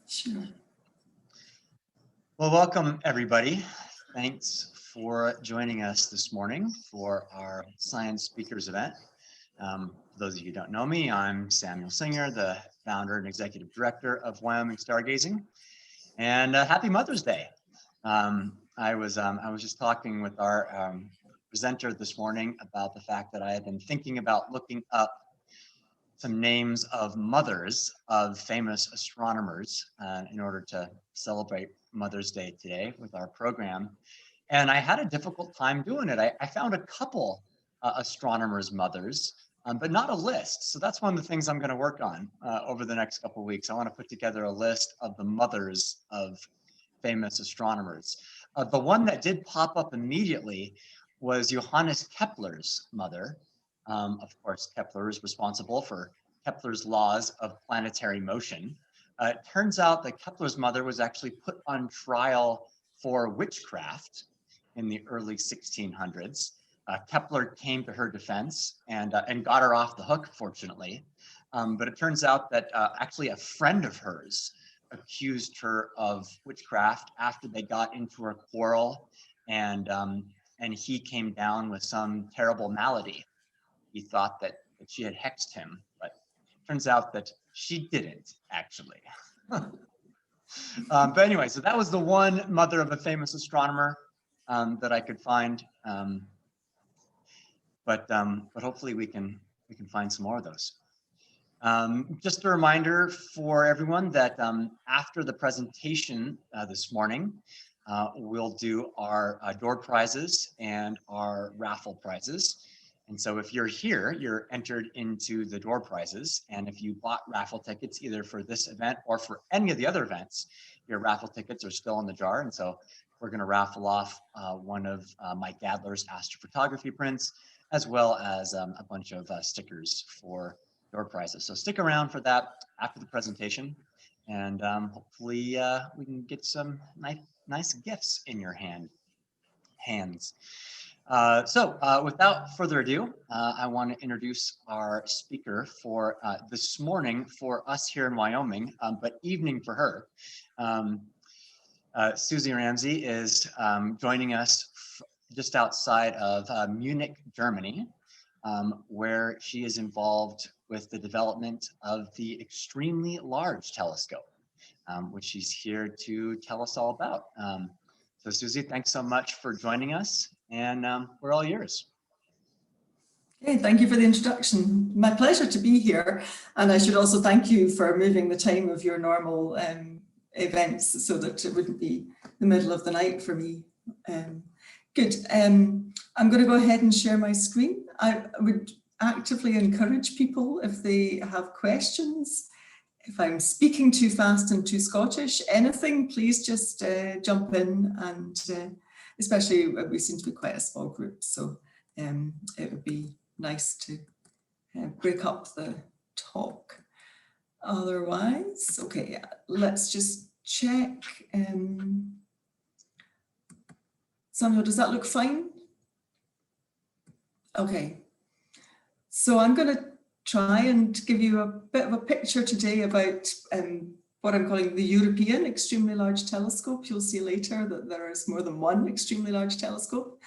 Sure. Well, welcome everybody. Thanks for joining us this morning for our Science Speakers event. For those of you who don't know me, I'm Samuel Singer, the founder and executive director of Wyoming Stargazing. And happy Mother's Day. I was just talking with our presenter this morning about the fact that I had been thinking about looking up some names of mothers of famous astronomers in order to celebrate Mother's Day today with our program. And I had a difficult time doing it. I found a couple astronomers' mothers, but not a list. So that's one of the things I'm going to work on over the next couple of weeks. I want to put together a list of the mothers of famous astronomers. The one that did pop up immediately was Johannes Kepler's mother. Of course, Kepler is responsible for Kepler's laws of planetary motion. It turns out that Kepler's mother was actually put on trial for witchcraft in the early 1600s. Kepler came to her defense and got her off the hook, fortunately. But it turns out that actually a friend of hers accused her of witchcraft after they got into a quarrel, and he came down with some terrible malady. He thought that she had hexed him, but it turns out that she didn't actually. But anyway, so that was the one mother of a famous astronomer that I could find. But hopefully we can find some more of those. Just a reminder for everyone that after the presentation this morning, we'll do our door prizes and our raffle prizes. And so if you're here, you're entered into the door prizes. And if you bought raffle tickets either for this event or for any of the other events, your raffle tickets are still in the jar. And so we're going to raffle off one of Mike Gadler's astrophotography prints, as well as a bunch of stickers for door prizes. So stick around for that after the presentation, and hopefully we can get some nice gifts in your hands. So without further ado, I want to introduce our speaker for this morning for us here in Wyoming, but evening for her. Suzanne Ramsay is joining us just outside of Munich, Germany, where she is involved with the development of the extremely large telescope, which she's here to tell us all about. So Susie, thanks so much for joining us, and we're all yours. Okay, thank you for the introduction. My pleasure to be here. And I should also thank you for moving the time of your normal events so that it wouldn't be the middle of the night for me. Good. I'm going to go ahead and share my screen. I would actively encourage people, if they have questions, if I'm speaking too fast and too Scottish, anything, please just jump in, and especially we seem to be quite a small group, so it would be nice to break up the talk. Otherwise, okay, let's just check. Samuel, does that look fine? Okay, so I'm going to try and give you a bit of a picture today about what I'm calling the European Extremely Large Telescope. You'll see later that there is more than one extremely large telescope.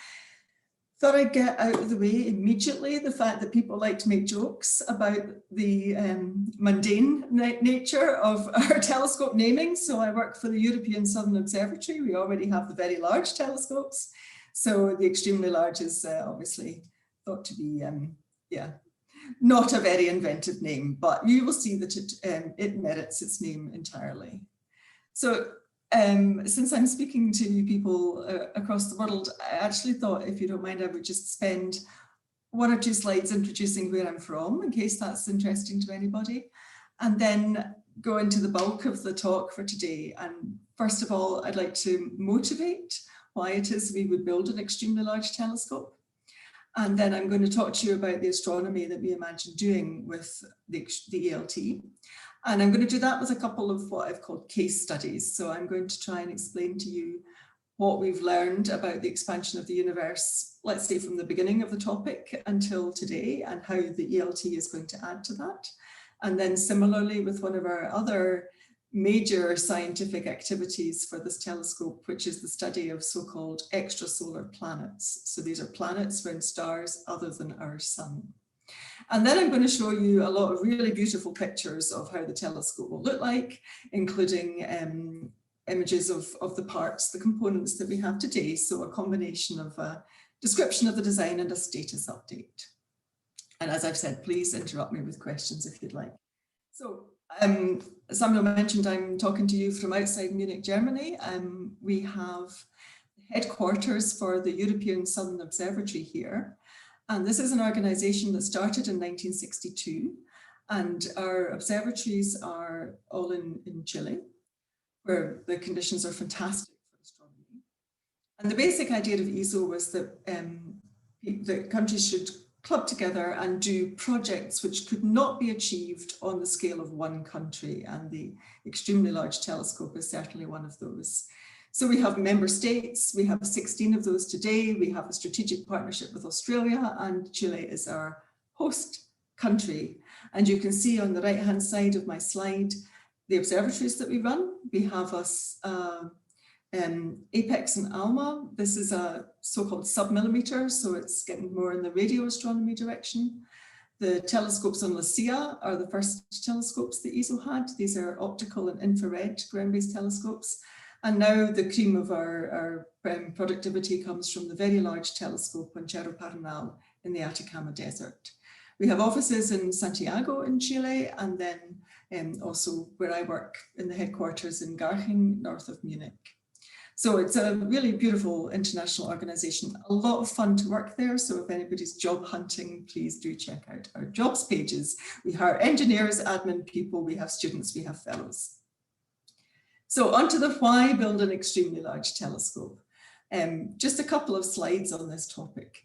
Thought I'd get out of the way immediately the fact that people like to make jokes about the mundane nature of our telescope naming. So I work for the European Southern Observatory. We already have the very large telescopes. So the extremely large is obviously thought to be, not a very inventive name, but you will see that it merits its name entirely. So since I'm speaking to people across the world, I actually thought, if you don't mind, I would just spend one or two slides introducing where I'm from, in case that's interesting to anybody, and then go into the bulk of the talk for today. And first of all, I'd like to motivate why it is we would build an extremely large telescope. And then I'm going to talk to you about the astronomy that we imagine doing with the ELT. And I'm going to do that with a couple of what I've called case studies. So I'm going to try and explain to you what we've learned about the expansion of the universe, let's say from the beginning of the topic until today, and how the ELT is going to add to that. And then similarly with one of our other major scientific activities for this telescope, which is the study of so-called extrasolar planets. So these are planets around stars other than our sun. And then I'm going to show you a lot of really beautiful pictures of how the telescope will look like, including images of the parts, the components that we have today. So a combination of a description of the design and a status update. And as I've said, please interrupt me with questions if you'd like. So Samuel mentioned I'm talking to you from outside Munich, Germany. We have headquarters for the European Southern Observatory here. And this is an organization that started in 1962. And our observatories are all in Chile, where the conditions are fantastic for astronomy. And the basic idea of ESO was that the countries should club together and do projects which could not be achieved on the scale of one country, and the Extremely Large Telescope is certainly one of those. So we have member states, we have 16 of those today, we have a strategic partnership with Australia, and Chile is our host country. And you can see on the right hand side of my slide the observatories that we run. We have us Apex and ALMA. This is a so-called sub-millimeter, so it's getting more in the radio astronomy direction. The telescopes on LaCilla are the first telescopes that ESO had. These are optical and infrared ground-based telescopes. And now the cream of our productivity comes from the Very Large Telescope on Cerro Paranal in the Atacama Desert. We have offices in Santiago in Chile, and then also where I work in the headquarters in Garching, north of Munich. So it's a really beautiful international organization, a lot of fun to work there. So if anybody's job hunting, please do check out our jobs pages. We hire engineers, admin people, we have students, we have fellows. So onto the why build an extremely large telescope. Just a couple of slides on this topic.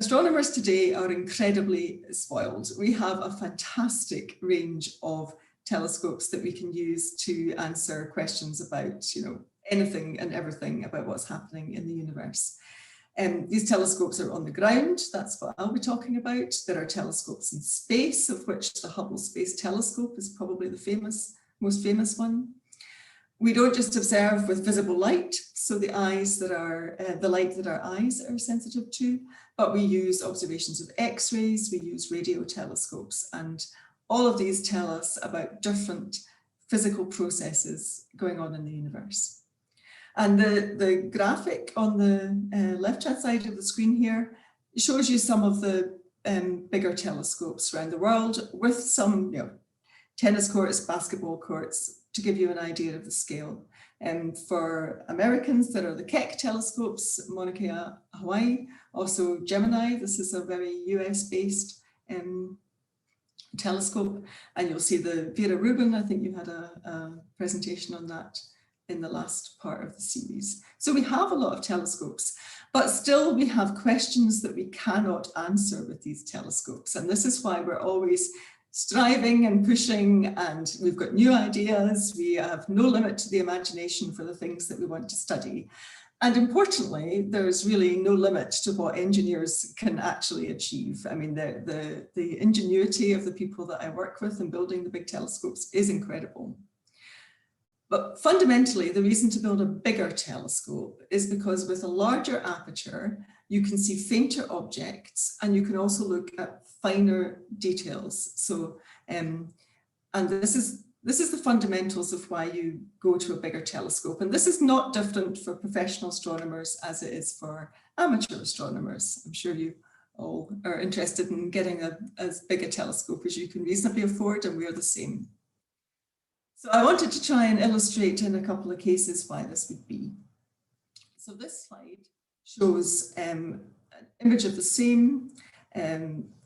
Astronomers today are incredibly spoiled. We have a fantastic range of telescopes that we can use to answer questions about, anything and everything about what's happening in the universe. These telescopes are on the ground, that's what I'll be talking about. There are telescopes in space, of which the Hubble Space Telescope is probably the most famous one. We don't just observe with visible light, so the light that our eyes are sensitive to, but we use observations of X-rays, we use radio telescopes, and all of these tell us about different physical processes going on in the universe. And the graphic on the left-hand side of the screen here shows you some of the bigger telescopes around the world with some tennis courts, basketball courts, to give you an idea of the scale. For Americans, there are the Keck telescopes, Mauna Kea, Hawaii, also Gemini. This is a very US-based telescope. And you'll see the Vera Rubin. I think you had a presentation on that in the last part of the series. So we have a lot of telescopes, but still we have questions that we cannot answer with these telescopes. And this is why we're always striving and pushing, and we've got new ideas. We have no limit to the imagination for the things that we want to study. And importantly, there's really no limit to what engineers can actually achieve. I mean, the ingenuity of the people that I work with in building the big telescopes is incredible. But fundamentally, the reason to build a bigger telescope is because with a larger aperture, you can see fainter objects, and you can also look at finer details. So, and this is the fundamentals of why you go to a bigger telescope. And this is not different for professional astronomers as it is for amateur astronomers. I'm sure you all are interested in getting as big a telescope as you can reasonably afford, and we're the same. So I wanted to try and illustrate in a couple of cases why this would be. So this slide shows an image of the same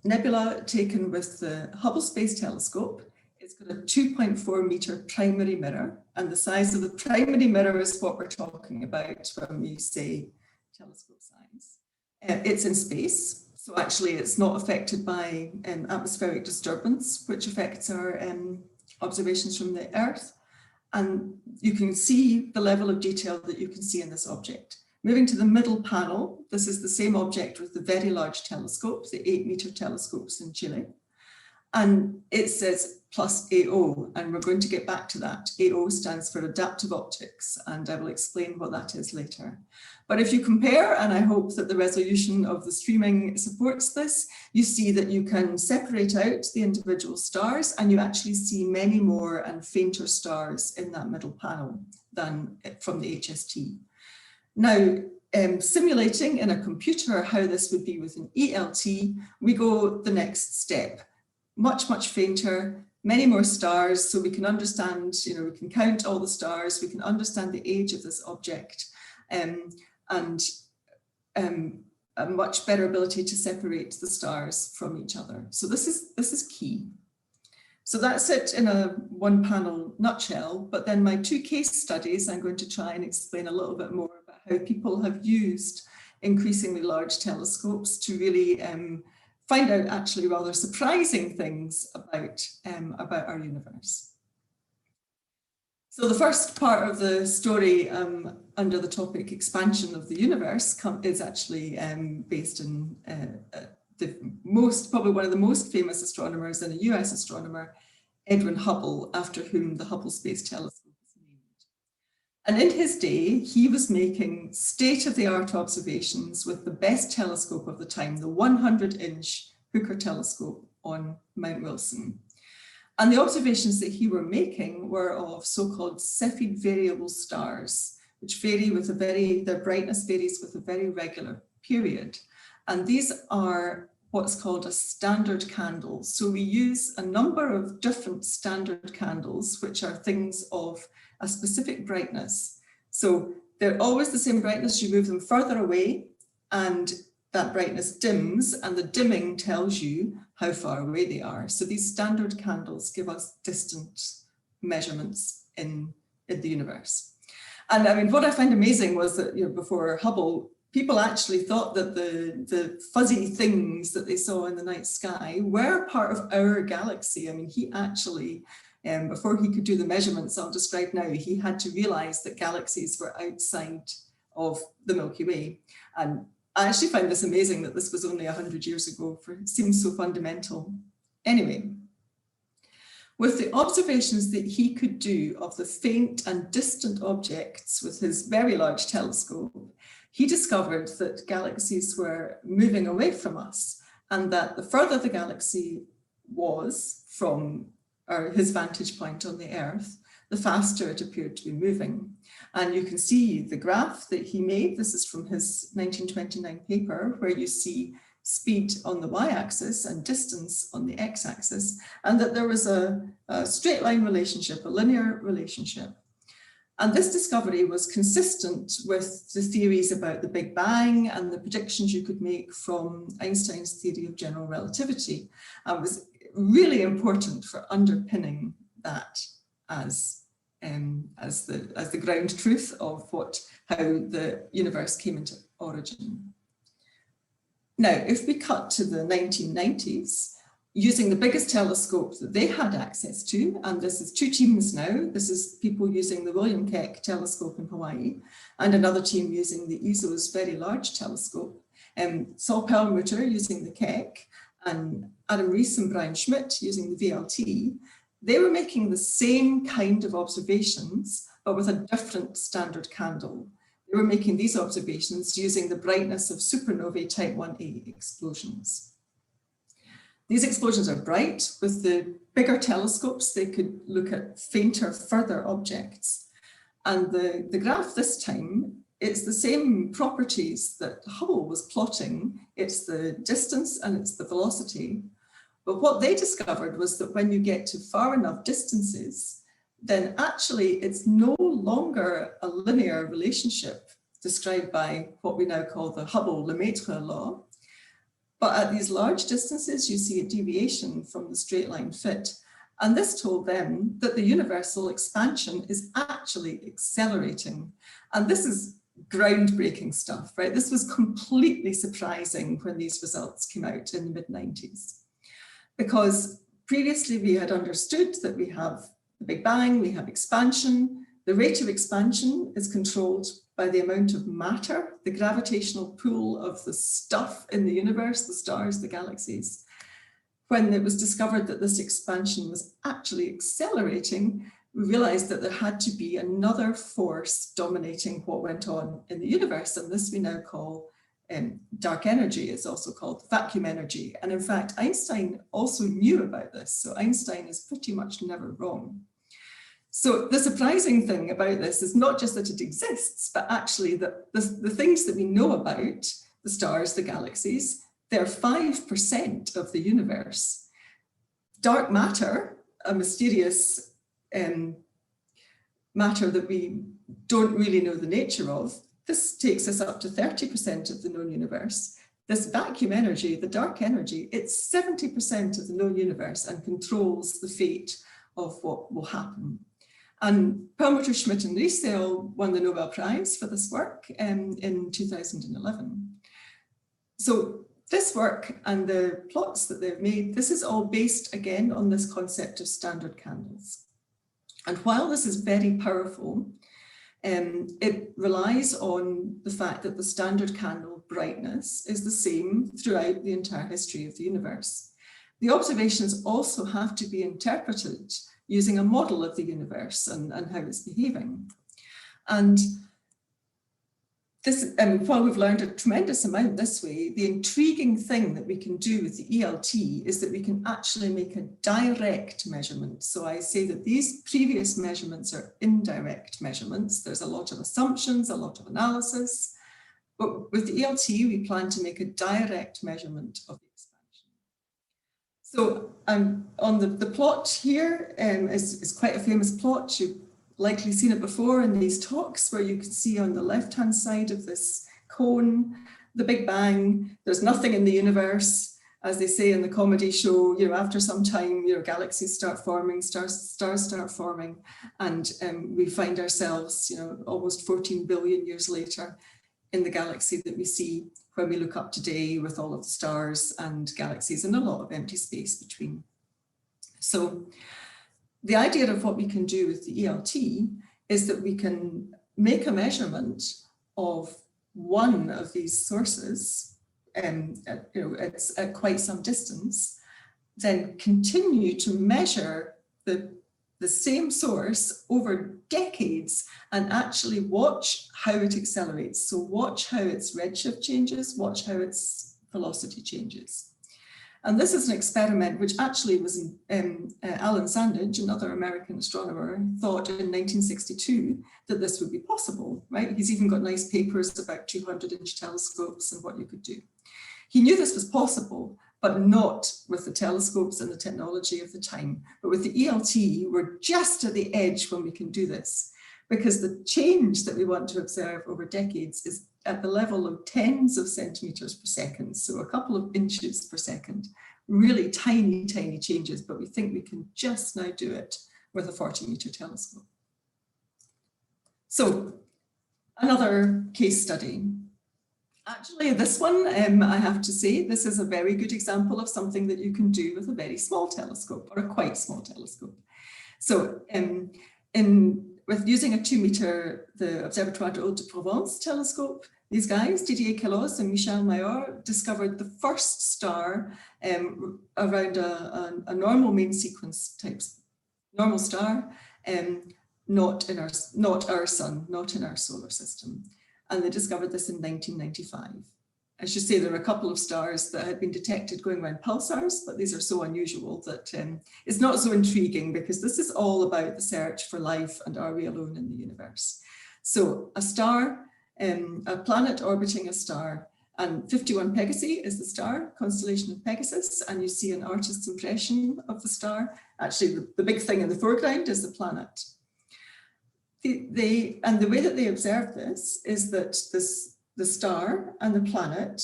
nebula taken with the Hubble Space Telescope. It's got a 2.4 meter primary mirror, and the size of the primary mirror is what we're talking about when we say telescope size. It's in space, so actually it's not affected by atmospheric disturbance, which affects our observations from the Earth. And you can see the level of detail that you can see in this object. Moving to the middle panel, this is the same object with the Very Large Telescope, the 8 meter telescopes in Chile. And it says plus AO, and we're going to get back to that. AO stands for adaptive optics, and I will explain what that is later. But if you compare, and I hope that the resolution of the streaming supports this, you see that you can separate out the individual stars, and you actually see many more and fainter stars in that middle panel than from the HST. Now, simulating in a computer how this would be with an ELT, we go the next step. Much, much fainter, many more stars, so we can understand, we can count all the stars, we can understand the age of this object, and a much better ability to separate the stars from each other. So this is key. So that's it in a one panel nutshell, but then my two case studies, I'm going to try and explain a little bit more about how people have used increasingly large telescopes to really find out actually rather surprising things about our universe. So the first part of the story under the topic expansion of the universe is actually based in probably one of the most famous astronomers and a US astronomer, Edwin Hubble, after whom the Hubble Space Telescope is named. And in his day, he was making state-of-the-art observations with the best telescope of the time, the 100-inch Hooker telescope on Mount Wilson. And the observations that he were making were of so-called Cepheid variable stars, which vary with their brightness varies with a very regular period. And these are what's called a standard candle. So we use a number of different standard candles, which are things of a specific brightness. So they're always the same brightness, you move them further away and that brightness dims, and the dimming tells you how far away they are. So these standard candles give us distance measurements in the universe. And I mean, what I find amazing was that before Hubble, people actually thought that the fuzzy things that they saw in the night sky were part of our galaxy. I mean, he actually, before he could do the measurements I'll describe now, he had to realize that galaxies were outside of the Milky Way. And I actually find this amazing that this was only 100 years ago, for it seems so fundamental. Anyway, with the observations that he could do of the faint and distant objects with his very large telescope, he discovered that galaxies were moving away from us, and that the further the galaxy was from his vantage point on the Earth, the faster it appeared to be moving. And you can see the graph that he made. This is from his 1929 paper, where you see speed on the y-axis and distance on the x-axis, and that there was a straight line relationship, a linear relationship. And this discovery was consistent with the theories about the Big Bang and the predictions you could make from Einstein's theory of general relativity, and was really important for underpinning that as the ground truth of how the universe came into origin. Now, if we cut to the 1990s, using the biggest telescope that they had access to, and this is two teams now, this is people using the William Keck telescope in Hawaii, and another team using the ESO's very large telescope, Saul Perlmutter using the Keck, and Adam Rees and Brian Schmidt using the VLT. They were making the same kind of observations, but with a different standard candle. They were making these observations using the brightness of supernovae type 1a explosions. These explosions are bright. With the bigger telescopes, they could look at fainter, further objects. And the graph this time, it's the same properties that Hubble was plotting. It's the distance and it's the velocity. But what they discovered was that when you get to far enough distances, then actually it's no longer a linear relationship described by what we now call the Hubble-Lemaitre law. But at these large distances, you see a deviation from the straight line fit. And this told them that the universal expansion is actually accelerating. And this is groundbreaking stuff, right? This was completely surprising when these results came out in the mid-90s. Because previously we had understood that we have the Big Bang, we have expansion. The rate of expansion is controlled by the amount of matter, the gravitational pull of the stuff in the universe, the stars, the galaxies. when it was discovered that this expansion was actually accelerating, we realized that there had to be another force dominating what went on in the universe. And this we now call dark energy. It's also called vacuum energy. And in fact, Einstein also knew about this. So Einstein is pretty much never wrong. So the surprising thing about this is not just that it exists, but actually that the things that we know about, the stars, the galaxies, they're 5% of the universe. Dark matter, a mysterious matter that we don't really know the nature of, this takes us up to 30% of the known universe. This vacuum energy, the dark energy, it's 70% of the known universe and controls the fate of what will happen. And Perlmutter, Schmidt and Riese won the Nobel Prize for this work in 2011. So this work and the plots that they've made, this is all based again on this concept of standard candles. And while this is very powerful, it relies on the fact that the standard candle brightness is the same throughout the entire history of the universe. The observations also have to be interpreted using a model of the universe and how it's behaving. And this, while we've learned a tremendous amount this way, the intriguing thing that we can do with the ELT is that we can actually make a direct measurement. So I say that these previous measurements are indirect measurements. There's a lot of assumptions, a lot of analysis, but with the ELT, we plan to make a direct measurement of the expansion. So on the plot here is quite a famous plot. You've likely seen it before in these talks, where you can see on the left-hand side of this cone, the Big Bang. There's nothing in the universe. As they say in the comedy show, after some time, galaxies start forming, stars start forming, and we find ourselves, almost 14 billion years later in the galaxy that we see when we look up today, with all of the stars and galaxies and a lot of empty space between. So the idea of what we can do with the ELT is that we can make a measurement of one of these sources, it's at quite some distance, then continue to measure the same source over decades and actually watch how it accelerates. So watch how its redshift changes, watch how its velocity changes. And this is an experiment which actually was Alan Sandage, another American astronomer, thought in 1962 that this would be possible, right? He's even got nice papers about 200-inch telescopes and what you could do. He knew this was possible, but not with the telescopes and the technology of the time. But with the ELT, we're just at the edge when we can do this, because the change that we want to observe over decades is at the level of tens of centimeters per second, so a couple of inches per second, really tiny, tiny changes, but we think we can just now do it with a 40-meter telescope. So another case study. Actually, this one, I have to say, this is a very good example of something that you can do with a very small telescope, or a quite small telescope. So with using a 2-meter, the Observatory de Haute-Provence telescope, these guys, Didier Queloz and Michel Mayor, discovered the first star around a normal main sequence type, normal star, not our sun, not in our solar system. And they discovered this in 1995. I should say there are a couple of stars that had been detected going around pulsars, but these are so unusual that it's not so intriguing, because this is all about the search for life and are we alone in the universe. So a star, a planet orbiting a star, and 51 Pegasi is the star, constellation of Pegasus, and you see an artist's impression of the star. Actually, the big thing in the foreground is the planet. And the way that they observe this is that the star and the planet,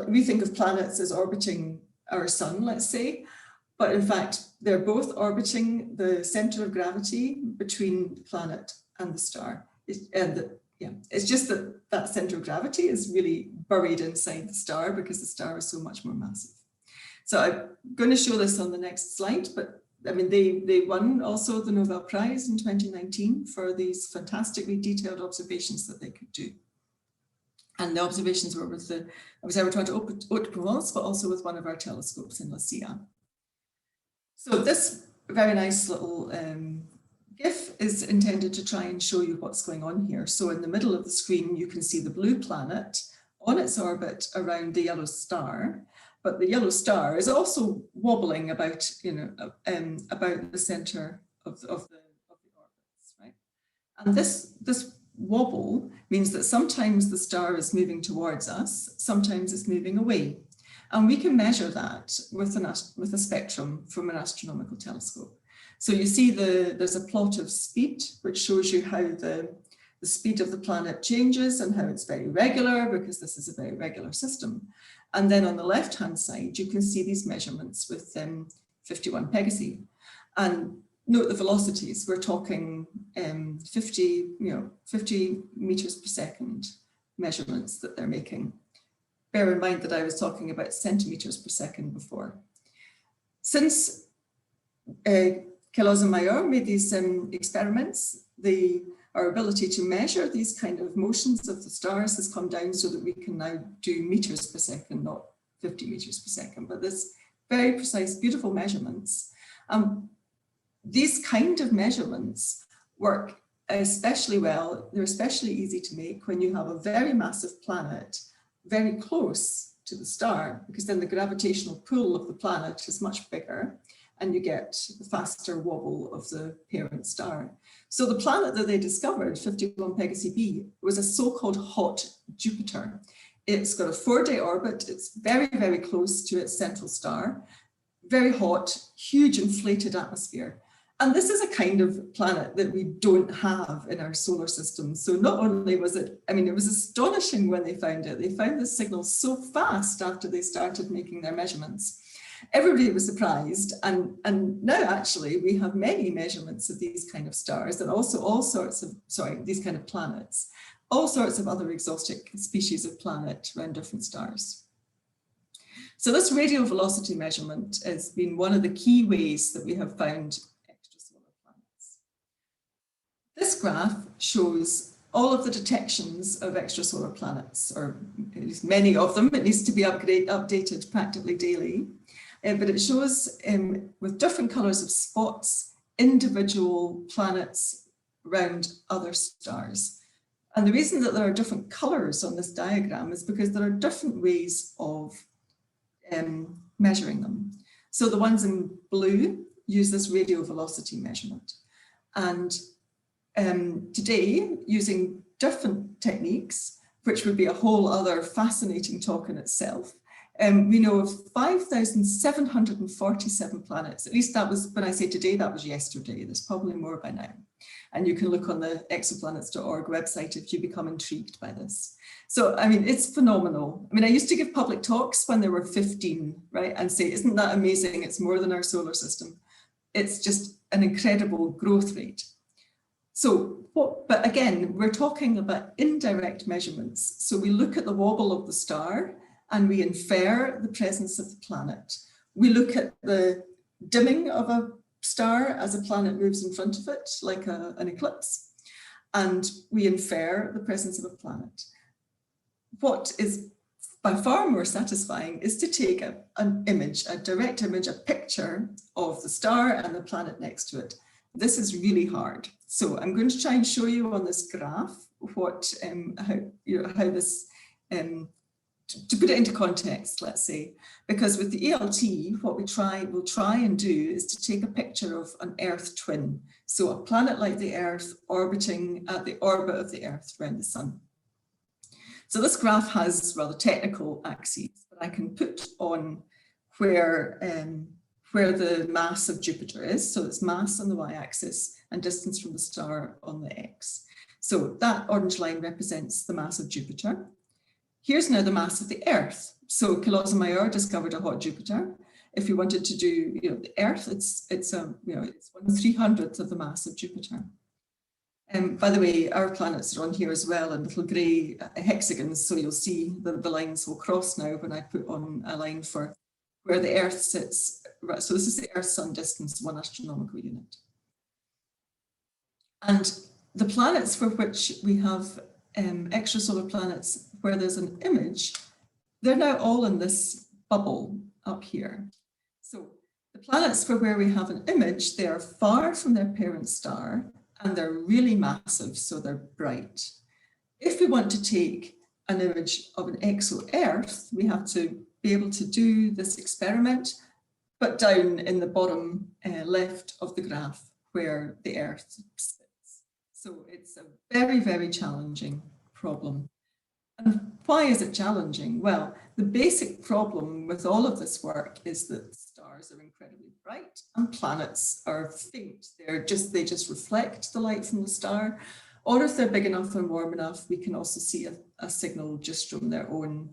we think of planets as orbiting our sun, let's say, but in fact, they're both orbiting the center of gravity between the planet and the star. It's just that center of gravity is really buried inside the star because the star is so much more massive. So I'm going to show this on the next slide, but I mean, they won also the Nobel Prize in 2019 for these fantastically detailed observations that they could do. And the observations were with the Observatory de Haute-Provence, but also with one of our telescopes in La Silla. So this very nice little GIF is intended to try and show you what's going on here. So in the middle of the screen, you can see the blue planet on its orbit around the yellow star, but the yellow star is also wobbling about, about the center of the orbits, right? And this wobble means that sometimes the star is moving towards us, sometimes it's moving away. And we can measure that with a spectrum from an astronomical telescope. So you see there's a plot of speed, which shows you how the speed of the planet changes and how it's very regular, because this is a very regular system. And then on the left-hand side, you can see these measurements with 51 Pegasi. And note the velocities. We're talking 50 meters per second measurements that they're making. Bear in mind that I was talking about centimeters per second before. Since Queloz and Mayor made these experiments, our ability to measure these kind of motions of the stars has come down so that we can now do meters per second, not 50 meters per second, but this very precise, beautiful measurements. These kind of measurements work especially well. They're especially easy to make when you have a very massive planet very close to the star, because then the gravitational pull of the planet is much bigger and you get the faster wobble of the parent star. So the planet that they discovered, 51 Pegasi b, was a so-called hot Jupiter. It's got a 4-day orbit. It's very, very close to its central star, very hot, huge inflated atmosphere. And this is a kind of planet that we don't have in our solar system. So not only was it, it was astonishing when they found it. They found this signal so fast after they started making their measurements. Everybody was surprised. And now actually we have many measurements of these kind of stars and also these kind of planets, all sorts of other exotic species of planet around different stars. So this radial velocity measurement has been one of the key ways that we have found extrasolar planets. This graph shows all of the detections of extrasolar planets, or at least many of them. It needs to be updated practically daily. But it shows with different colors of spots, individual planets around other stars. And the reason that there are different colors on this diagram is because there are different ways of measuring them. So the ones in blue use this radial velocity measurement. And today, using different techniques, which would be a whole other fascinating talk in itself, we know of 5,747 planets. At least that was, when I say today, that was yesterday. There's probably more by now. And you can look on the exoplanets.org website if you become intrigued by this. So, it's phenomenal. I used to give public talks when there were 15, right? And say, isn't that amazing? It's more than our solar system. It's just an incredible growth rate. So, but again, we're talking about indirect measurements. So we look at the wobble of the star and we infer the presence of the planet. We look at the dimming of a star as a planet moves in front of it, like an eclipse, and we infer the presence of a planet. What is by far more satisfying is to take an image, a direct image, a picture of the star and the planet next to it. This is really hard. So I'm going to try and show you on this graph how this, to put it into context, let's say, because with the ELT, what we'll try and do is to take a picture of an Earth twin. So a planet like the Earth orbiting at the orbit of the Earth around the sun. So this graph has rather technical axes, but I can put on where the mass of Jupiter is. So it's mass on the y-axis and distance from the star on the x. So that orange line represents the mass of Jupiter. Here's now the mass of the Earth. So Queloz and Mayor discovered a hot Jupiter. If you wanted to do, the Earth, it's 1/300th of the mass of Jupiter. By the way, our planets are on here as well in little grey hexagons. So you'll see the lines will cross now when I put on a line for where the Earth sits. So this is the Earth-Sun distance, 1 astronomical unit. And the planets for which we have extrasolar planets where there's an image, they're now all in this bubble up here. So The planets for where we have an image, they are far from their parent star and they're really massive, so they're bright. If we want to take an image of an exo-Earth, we have to be able to do this experiment, but down in the bottom left of the graph where the Earth sits. So it's a very, very challenging problem. And why is it challenging? Well, the basic problem with all of this work is that stars are incredibly bright and planets are faint. They just reflect the light from the star. Or if they're big enough and warm enough, we can also see a signal just from their own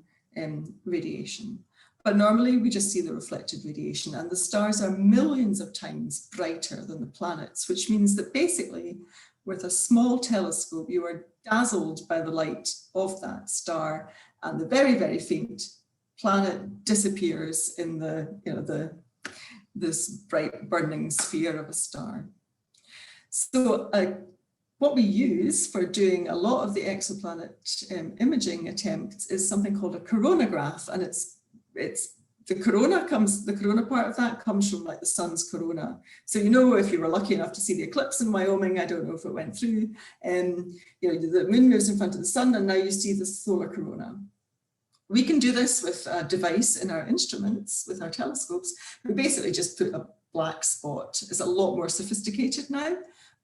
radiation. But normally we just see the reflected radiation, and the stars are millions of times brighter than the planets, which means that basically with a small telescope, you are dazzled by the light of that star, and the very, very faint planet disappears in this bright burning sphere of a star. So what we use for doing a lot of the exoplanet imaging attempts is something called a coronagraph, and the corona part of that comes from like the sun's corona. So if you were lucky enough to see the eclipse in Wyoming, I don't know if it went through, the moon moves in front of the sun and now you see the solar corona. We can do this with a device in our instruments, with our telescopes. We basically just put a black spot. It's a lot more sophisticated now,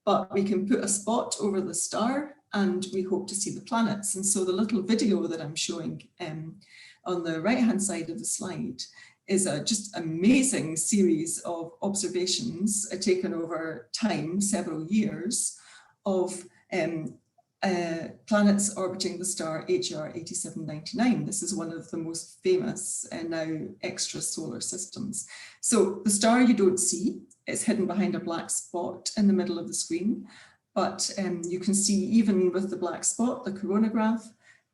but we can put a spot over the star and we hope to see the planets. And so the little video that I'm showing on the right-hand side of the slide is a just amazing series of observations taken over time, several years, of planets orbiting the star HR 8799. This is one of the most famous now extrasolar systems. So the star you don't see, it's hidden behind a black spot in the middle of the screen, but you can see even with the black spot, the coronagraph,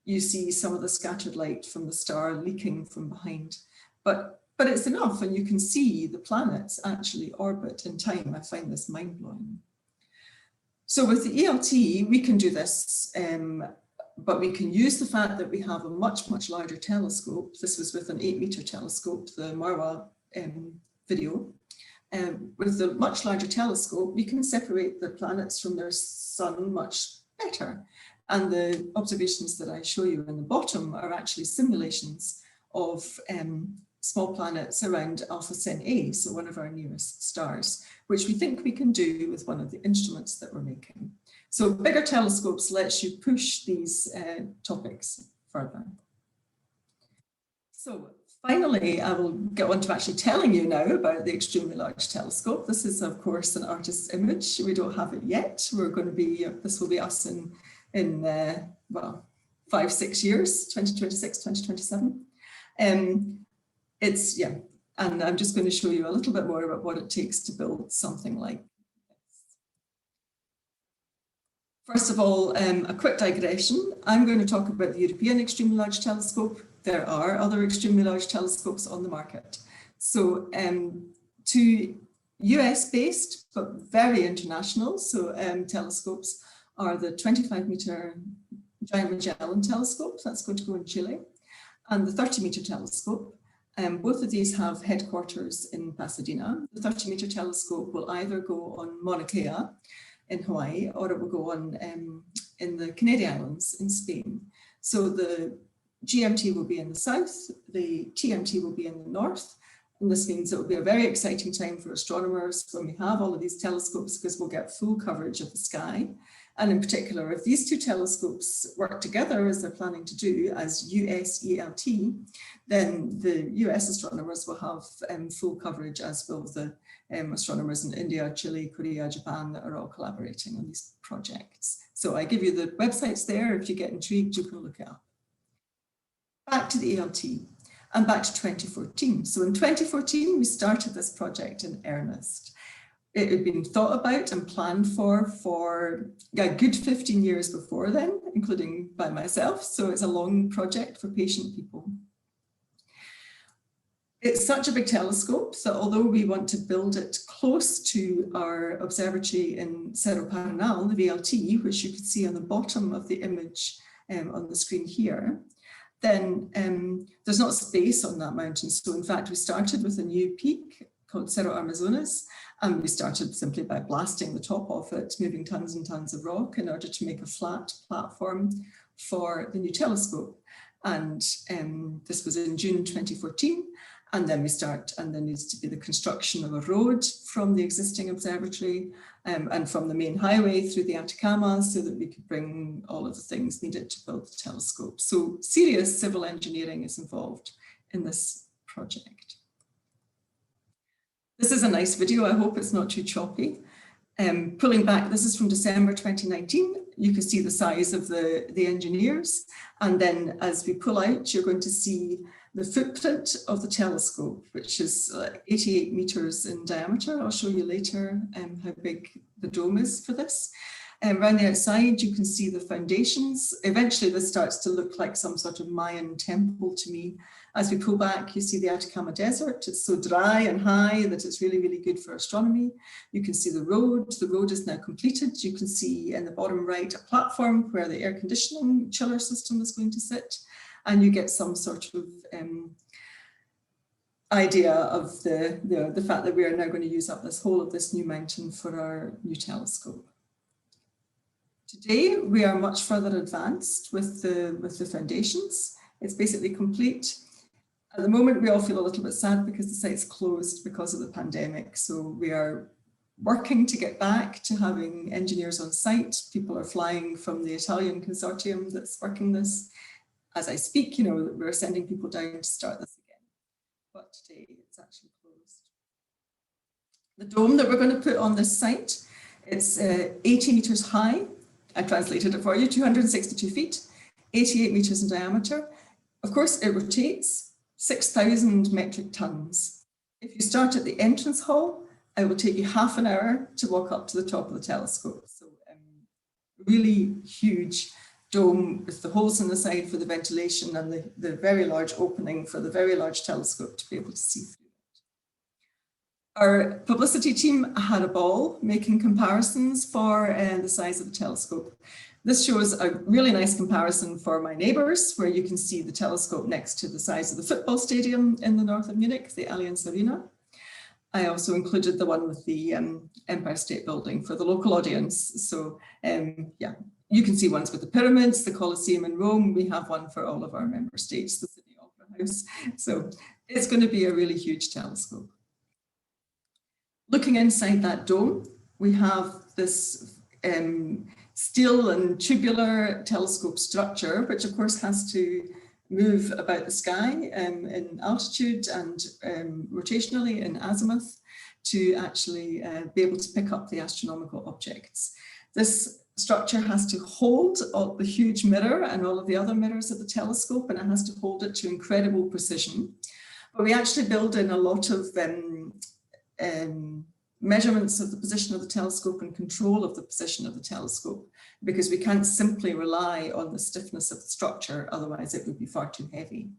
you see some of the scattered light from the star leaking from behind. But it's enough, and you can see the planets actually orbit in time. I find this mind-blowing. So with the ELT, we can do this, but we can use the fact that we have a much, much larger telescope. This was with an 8-meter telescope, the Marwa video. With the much larger telescope, we can separate the planets from their sun much better. And the observations that I show you in the bottom are actually simulations of small planets around Alpha Centauri, so one of our nearest stars, which we think we can do with one of the instruments that we're making. So bigger telescopes lets you push these topics further. So finally, I will get on to actually telling you now about the extremely large telescope. This is, of course, an artist's image. We don't have it yet. This will be us in well, 5-6 years, 2026, 2027. And I'm just going to show you a little bit more about what it takes to build something like this. First of all, a quick digression. I'm going to talk about the European Extremely Large Telescope. There are other extremely large telescopes on the market. So two US-based, but very international, so telescopes are the 25-meter Giant Magellan telescope, that's going to go in Chile, and the 30-meter telescope. Both of these have headquarters in Pasadena. The 30-meter telescope will either go on Mauna Kea in Hawaii, or it will go on in the Canary Islands in Spain. So the GMT will be in the south, the TMT will be in the north, and this means it will be a very exciting time for astronomers when we have all of these telescopes, because we'll get full coverage of the sky. And in particular, if these two telescopes work together, as they're planning to do, as US-ELT, then the US astronomers will have full coverage, as will the astronomers in India, Chile, Korea, Japan, that are all collaborating on these projects. So I give you the websites there. If you get intrigued, you can look it up. Back to the ELT and back to 2014. So in 2014, we started this project in earnest. It had been thought about and planned for a good 15 years before then, including by myself. So it's a long project for patient people. It's such a big telescope that although we want to build it close to our observatory in Cerro Paranal, the VLT, which you can see on the bottom of the image on the screen here, then there's not space on that mountain. So in fact, we started with a new peak called Cerro Amazonas, and we started simply by blasting the top off it, moving tons and tons of rock in order to make a flat platform for the new telescope. And this was in June 2014. And then there needs to be the construction of a road from the existing observatory and from the main highway through the Atacama so that we could bring all of the things needed to build the telescope. So serious civil engineering is involved in this project. This is a nice video. I hope it's not too choppy. Pulling back, this is from December 2019. You can see the size of the engineers. And then as we pull out, you're going to see the footprint of the telescope, which is 88 meters in diameter. I'll show you later how big the dome is for this. Around the outside, you can see the foundations. Eventually, this starts to look like some sort of Mayan temple to me. As we pull back, you see the Atacama Desert. It's so dry and high that it's really, really good for astronomy. You can see the road. The road is now completed. You can see in the bottom right a platform where the air conditioning chiller system is going to sit. And you get some sort of idea of the fact that we are now going to use up this whole of this new mountain for our new telescope. Today, we are much further advanced with the foundations. It's basically complete. At the moment, we all feel a little bit sad because the site's closed because of the pandemic. So we are working to get back to having engineers on site. People are flying from the Italian consortium that's working this. As I speak, we're sending people down to start this again. But today, it's actually closed. The dome that we're going to put on this site, it's 80 meters high. I translated it for you, 262 feet, 88 meters in diameter. Of course, it rotates 6,000 metric tons. If you start at the entrance hall, it will take you half an hour to walk up to the top of the telescope. So really huge dome with the holes in the side for the ventilation and the very large opening for the very large telescope to be able to see through. Our publicity team had a ball making comparisons for the size of the telescope. This shows a really nice comparison for my neighbors, where you can see the telescope next to the size of the football stadium in the north of Munich, the Allianz Arena. I also included the one with the Empire State Building for the local audience. So yeah, you can see ones with the pyramids, the Colosseum in Rome. We have one for all of our member states, the Sydney Opera House. So it's going to be a really huge telescope. Looking inside that dome, we have this steel and tubular telescope structure, which of course has to move about the sky in altitude and rotationally in azimuth to actually be able to pick up the astronomical objects. This structure has to hold the huge mirror and all of the other mirrors of the telescope, and it has to hold it to incredible precision. But we actually build in a lot of measurements of the position of the telescope and control of the position of the telescope, because we can't simply rely on the stiffness of the structure, otherwise it would be far too heavy.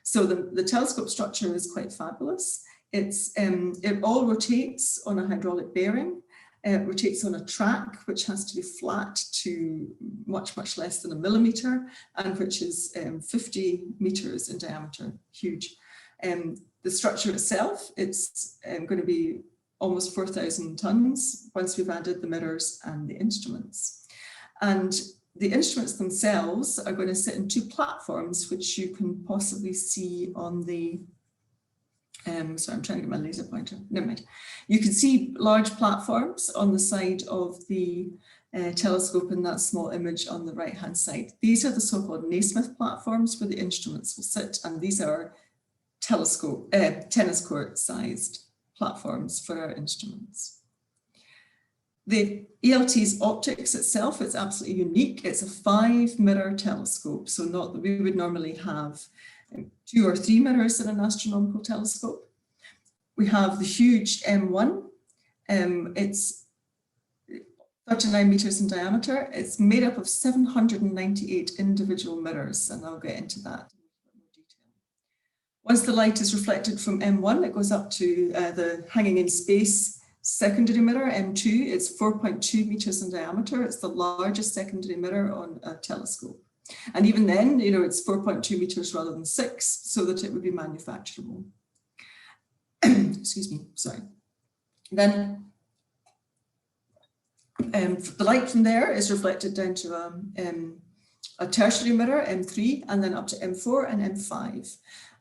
So the telescope structure is quite fabulous. It all rotates on a hydraulic bearing. It rotates on a track, which has to be flat to much, much less than a millimeter, and which is 50 meters in diameter, huge. The structure itself, it's going to be almost 4,000 tons once we've added the mirrors and the instruments. And the instruments themselves are going to sit in two platforms, which you can possibly see on the, sorry, I'm trying to get my laser pointer, never mind. You can see large platforms on the side of the telescope in that small image on the right-hand side. These are the so-called Naismith platforms where the instruments will sit, and these are tennis court sized platforms for our instruments. The ELT's optics itself is absolutely unique. It's a 5-mirror telescope, so not that we would normally have 2 or 3 mirrors in an astronomical telescope. We have the huge M1. It's 39 meters in diameter. It's made up of 798 individual mirrors, and I'll get into that. Once the light is reflected from M1, it goes up to the hanging in space secondary mirror, M2. It's 4.2 meters in diameter. It's the largest secondary mirror on a telescope. And even then, it's 4.2 meters rather than 6, so that it would be manufacturable. excuse me, sorry. Then the light from there is reflected down to a tertiary mirror, M3, and then up to M4 and M5.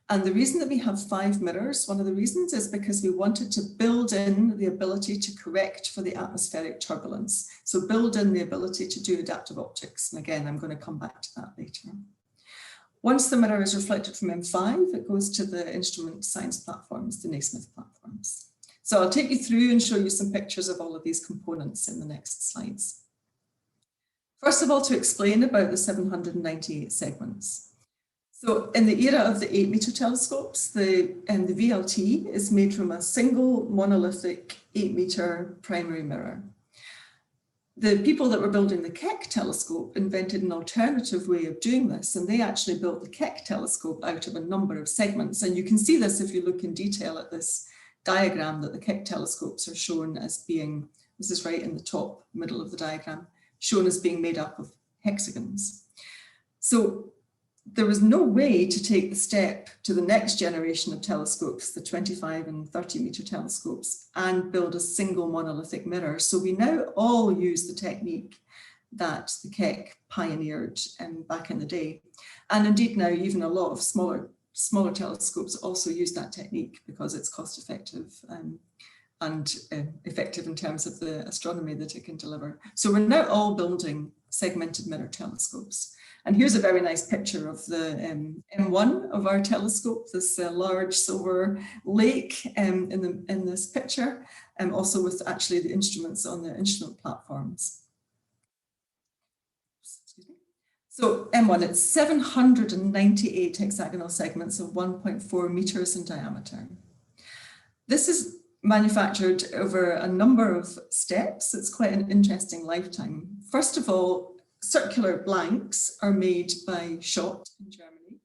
And the reason that we have 5 mirrors, one of the reasons is because we wanted to build in the ability to correct for the atmospheric turbulence. So build in the ability to do adaptive optics. And again, I'm going to come back to that later. Once the mirror is reflected from M5, it goes to the instrument science platforms, the Naismith platforms. So I'll take you through and show you some pictures of all of these components in the next slides. First of all, to explain about the 798 segments. So in the era of the 8-meter telescopes, the VLT is made from a single monolithic 8-meter primary mirror. The people that were building the Keck telescope invented an alternative way of doing this, and they actually built the Keck telescope out of a number of segments. And you can see this if you look in detail at this diagram, that the Keck telescopes are shown as being, this is right in the top middle of the diagram, shown as being made up of hexagons. So there was no way to take the step to the next generation of telescopes, the 25 and 30 meter telescopes, and build a single monolithic mirror. So we now all use the technique that the Keck pioneered back in the day. And indeed now even a lot of smaller telescopes also use that technique because it's cost effective and effective in terms of the astronomy that it can deliver. So we're now all building segmented mirror telescopes. And here's a very nice picture of the M1 of our telescope, this large silver lake in this picture, and also with actually the instruments on the instrument platforms. So M1, it's 798 hexagonal segments of 1.4 meters in diameter. This is manufactured over a number of steps. It's quite an interesting lifetime. First of all, circular blanks are made by Schott in Germany.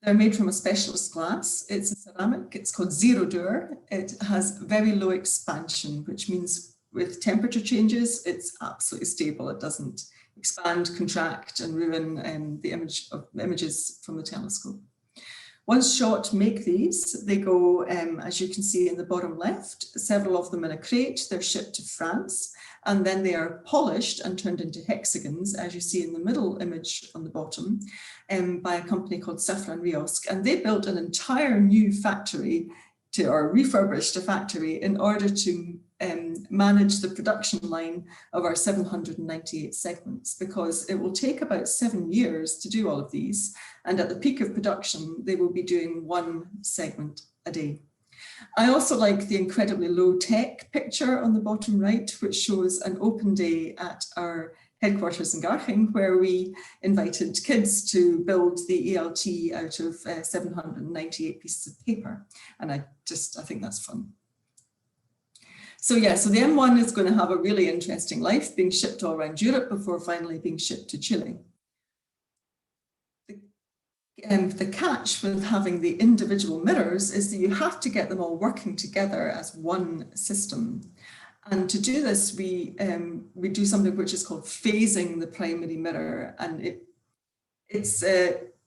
They're made from a specialist glass. It's a ceramic. It's called Zero Dur. It has very low expansion, which means with temperature changes, it's absolutely stable. It doesn't expand, contract, and ruin the images from the telescope. Once Schott make these, they go, as you can see in the bottom left, several of them in a crate. They're shipped to France, and then they are polished and turned into hexagons, as you see in the middle image on the bottom, by a company called Safran Riosk. And they built an entire new factory or refurbished a factory in order to manage the production line of our 798 segments, because it will take about 7 years to do all of these. And at the peak of production, they will be doing 1 segment a day. I also like the incredibly low tech picture on the bottom right, which shows an open day at our headquarters in Garching, where we invited kids to build the ELT out of 798 pieces of paper. And I think that's fun. So yeah, so the M1 is going to have a really interesting life, being shipped all around Europe before finally being shipped to Chile. The catch with having the individual mirrors is that you have to get them all working together as one system. And to do this, we do something which is called phasing the primary mirror. And it's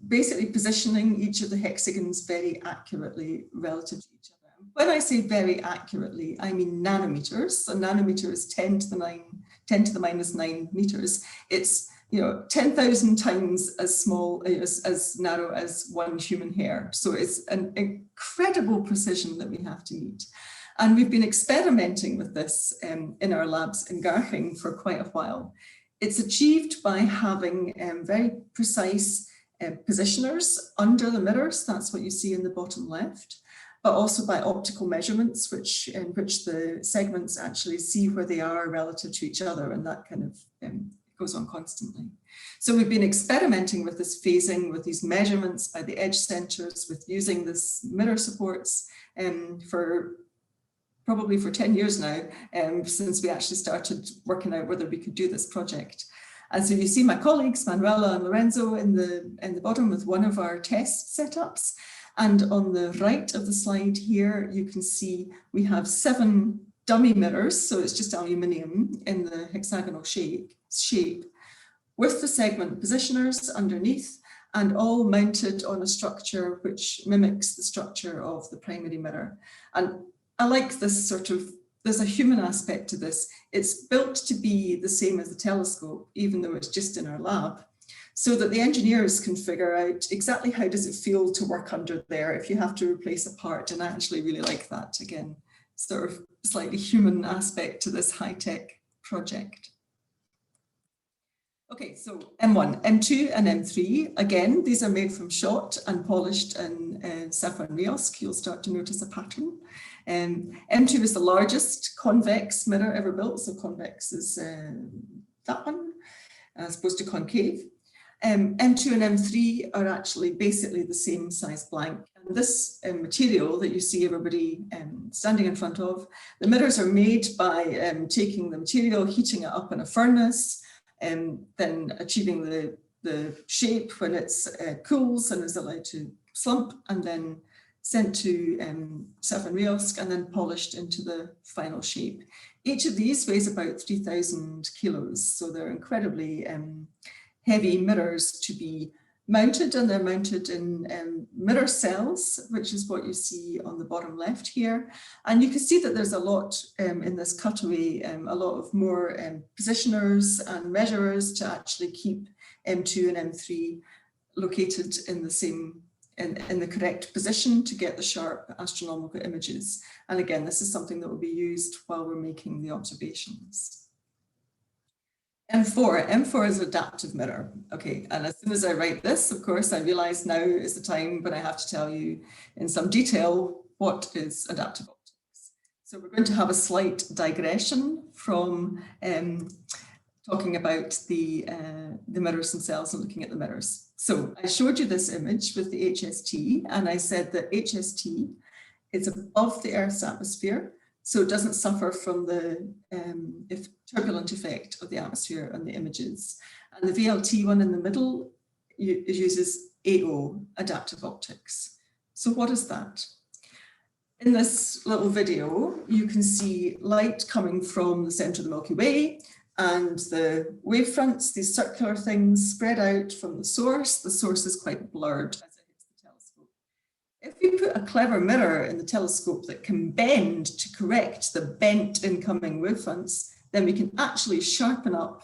basically positioning each of the hexagons very accurately relative to each other. When I say very accurately, I mean nanometers. A nanometer is 10 to the minus 9 meters. It's 10,000 times as small, as narrow as one human hair. So it's an incredible precision that we have to meet. And we've been experimenting with this in our labs in Garching for quite a while. It's achieved by having very precise positioners under the mirrors. That's what you see in the bottom left, but also by optical measurements, in which the segments actually see where they are relative to each other, and that kind of goes on constantly. So we've been experimenting with this phasing, with these measurements by the edge centers, with using this mirror supports probably for 10 years now, since we actually started working out whether we could do this project. And so you see my colleagues, Manuela and Lorenzo, in the bottom with one of our test setups. And on the right of the slide here, you can see we have 7 dummy mirrors. So it's just aluminium in the hexagonal shape with the segment positioners underneath, and all mounted on a structure which mimics the structure of the primary mirror. And I like this sort of, there's a human aspect to this. It's built to be the same as the telescope, even though it's just in our lab, so that the engineers can figure out exactly how does it feel to work under there if you have to replace a part. And I actually really like that, again, sort of slightly human aspect to this high-tech project. Okay, so M1, M2 and M3, again, these are made from shot and polished in saffron Riosk. You'll start to notice a pattern. M2 is the largest convex mirror ever built. So convex is that one, as opposed to concave. M2 and M3 are actually basically the same size blank. And this material that you see everybody standing in front of, the mirrors are made by taking the material, heating it up in a furnace, then achieving the shape when it cools and is allowed to slump, and then sent to saffron Riosk and then polished into the final shape. Each of these weighs about 3,000 kilos, so they're incredibly heavy mirrors to be mounted, and they're mounted in mirror cells, which is what you see on the bottom left here. And you can see that there's a lot in this cutaway, a lot of more positioners and measurers to actually keep M2 and M3 located in the same, in the correct position to get the sharp astronomical images. And again, this is something that will be used while we're making the observations. M4 is adaptive mirror. Okay, and as soon as I write this, of course, I realize now is the time when I have to tell you in some detail what is adaptive optics. So we're going to have a slight digression from talking about the mirrors themselves and looking at the mirrors. So I showed you this image with the HST, and I said that HST is above the Earth's atmosphere, so it doesn't suffer from the turbulent effect of the atmosphere on the images. And the VLT one in the middle, it uses AO, adaptive optics. So what is that? In this little video, you can see light coming from the center of the Milky Way, and the wavefronts, these circular things, spread out from the source. The source is quite blurred as it hits the telescope. If we put a clever mirror in the telescope that can bend to correct the bent incoming wavefronts, then we can actually sharpen up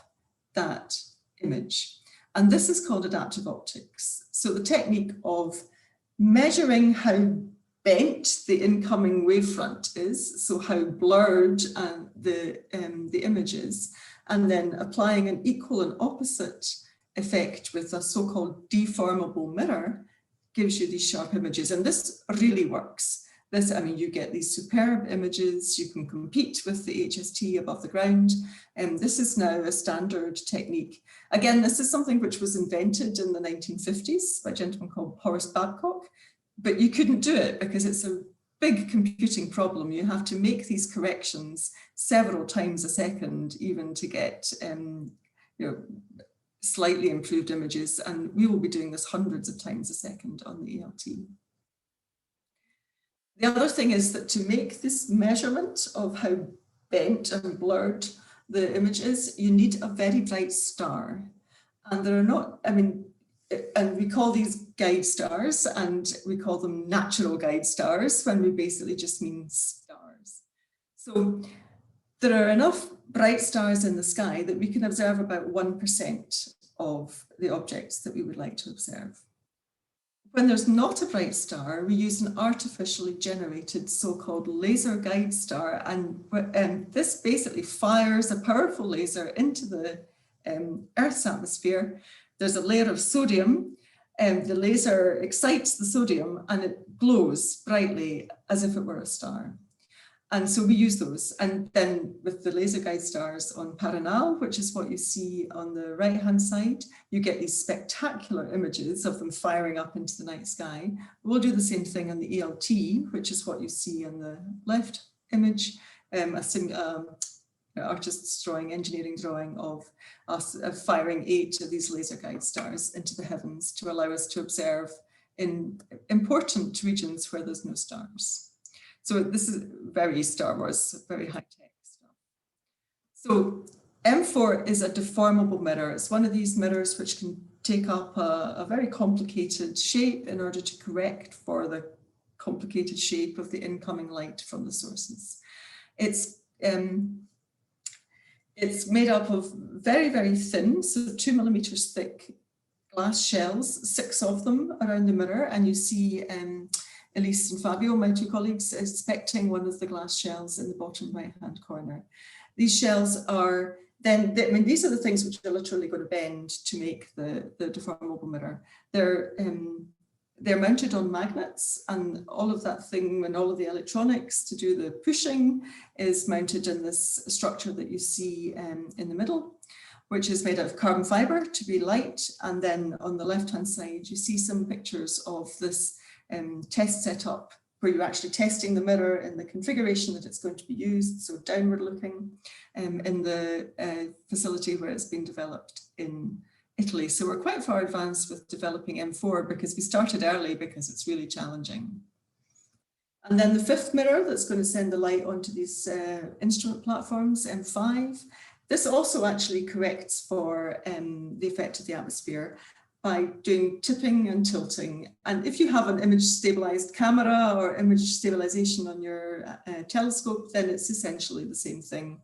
that image. And this is called adaptive optics. So the technique of measuring how bent the incoming wavefront is, so how blurred the image is, and then applying an equal and opposite effect with a so-called deformable mirror gives you these sharp images. And this really works. This, I mean, you get these superb images, you can compete with the HST above the ground. And this is now a standard technique. Again, this is something which was invented in the 1950s by a gentleman called Horace Babcock, but you couldn't do it because it's a big computing problem. You have to make these corrections several times a second, even to get slightly improved images. And we will be doing this hundreds of times a second on the ELT. The other thing is that to make this measurement of how bent and blurred the image is, you need a very bright star. And there are not, I mean, and we call these guide stars, and we call them natural guide stars when we basically just mean stars. So there are enough bright stars in the sky that we can observe about 1% of the objects that we would like to observe. When there's not a bright star, we use an artificially generated so-called laser guide star, and this basically fires a powerful laser into the Earth's atmosphere. There's a layer of sodium, and the laser excites the sodium and it glows brightly as if it were a star. And so we use those. And then with the laser guide stars on Paranal, which is what you see on the right-hand side, you get these spectacular images of them firing up into the night sky. We'll do the same thing on the ELT, which is what you see on the left image, artist's drawing, engineering drawing of us firing 8 of these laser guide stars into the heavens to allow us to observe in important regions where there's no stars. So this is very Star Wars, very high-tech stuff. So M4 is a deformable mirror. It's one of these mirrors which can take up a very complicated shape in order to correct for the complicated shape of the incoming light from the sources. It's made up of very, very thin, so 2 millimeters thick glass shells, 6 of them around the mirror, and you see Elise and Fabio, my 2 colleagues, inspecting one of the glass shells in the bottom right-hand corner. These shells are then, I mean, these are the things which are literally going to bend to make the deformable mirror. They're mounted on magnets, and all of that thing and all of the electronics to do the pushing is mounted in this structure that you see in the middle, which is made out of carbon fiber to be light. And then on the left-hand side, you see some pictures of this test setup where you're actually testing the mirror in the configuration that it's going to be used, so downward looking, in the facility where it's been developed in Italy. So we're quite far advanced with developing M4 because we started early because it's really challenging. And then the 5th mirror that's going to send the light onto these instrument platforms, M5. This also actually corrects for the effect of the atmosphere by doing tipping and tilting. And if you have an image stabilized camera or image stabilization on your telescope, then it's essentially the same thing.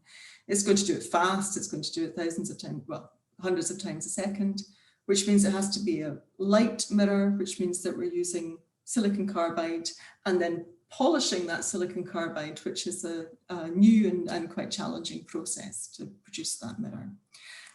It's going to do it fast. It's going to do it thousands of times, well, hundreds of times a second, which means it has to be a light mirror, which means that we're using silicon carbide and then polishing that silicon carbide, which is a new and quite challenging process to produce that mirror.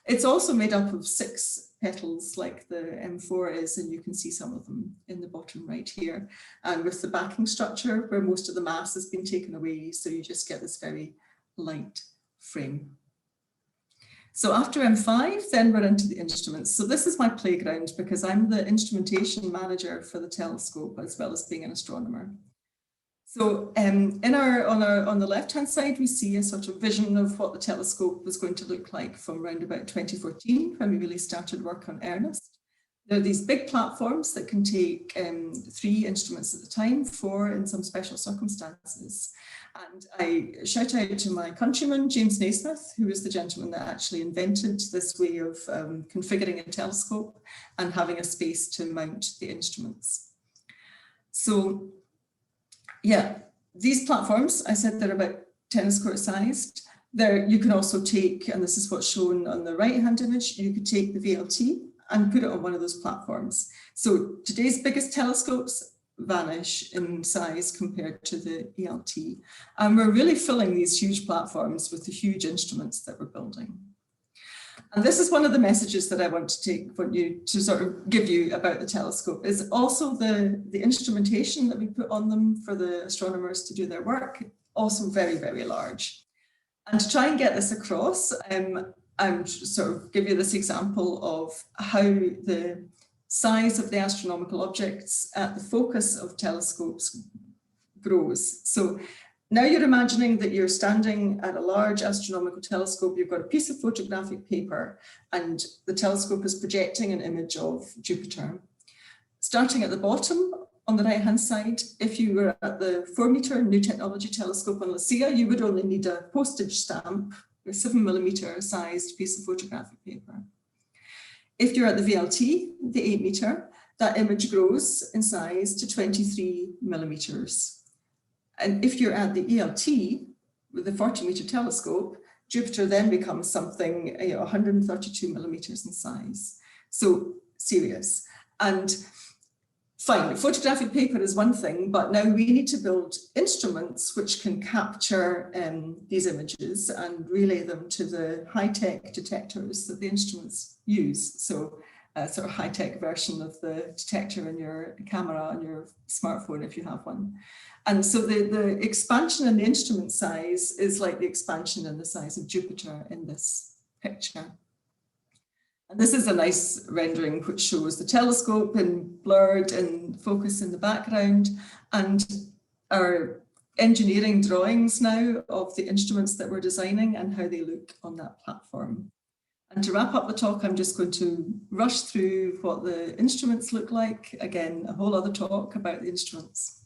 It's also made up of 6 petals like the M4 is, and you can see some of them in the bottom right here. And with the backing structure where most of the mass has been taken away, so you just get this very light frame. So after M5, then we're into the instruments. So this is my playground because I'm the instrumentation manager for the telescope as well as being an astronomer. So on the left-hand side, we see a sort of vision of what the telescope was going to look like from around about 2014, when we really started work on earnest. There are these big platforms that can take 3 instruments at a time, 4 in some special circumstances. And I shout out to my countryman, James Naismith, who was the gentleman that actually invented this way of configuring a telescope and having a space to mount the instruments. So yeah, these platforms, I said they're about tennis court sized. You can also take, and this is what's shown on the right-hand image, you could take the VLT and put it on one of those platforms. So today's biggest telescopes vanish in size compared to the ELT. And we're really filling these huge platforms with the huge instruments that we're building. And this is one of the messages that I want you to sort of give you about the telescope, is also the instrumentation that we put on them for the astronomers to do their work, also very, very large. And to try and get this across, I'm sort of give you this example of how the size of the astronomical objects at the focus of telescopes grows. So now you're imagining that you're standing at a large astronomical telescope, you've got a piece of photographic paper, and the telescope is projecting an image of Jupiter. Starting at the bottom, on the right-hand side, if you were at the 4-meter New Technology Telescope on Lucia, you would only need a postage stamp, a 7mm sized piece of photographic paper. If you're at the VLT, the 8-meter, that image grows in size to 23mm. And if you're at the ELT, with the 40-meter telescope, Jupiter then becomes something 132mm in size. So serious. And fine, photographic paper is one thing, but now we need to build instruments which can capture these images and relay them to the high-tech detectors that the instruments use. So a sort of high-tech version of the detector in your camera on your smartphone, if you have one. And so the expansion in the instrument size is like the expansion in the size of Jupiter in this picture. And this is a nice rendering which shows the telescope in blurred and focus in the background, and our engineering drawings now of the instruments that we're designing and how they look on that platform. And to wrap up the talk, I'm just going to rush through what the instruments look like. Again, a whole other talk about the instruments.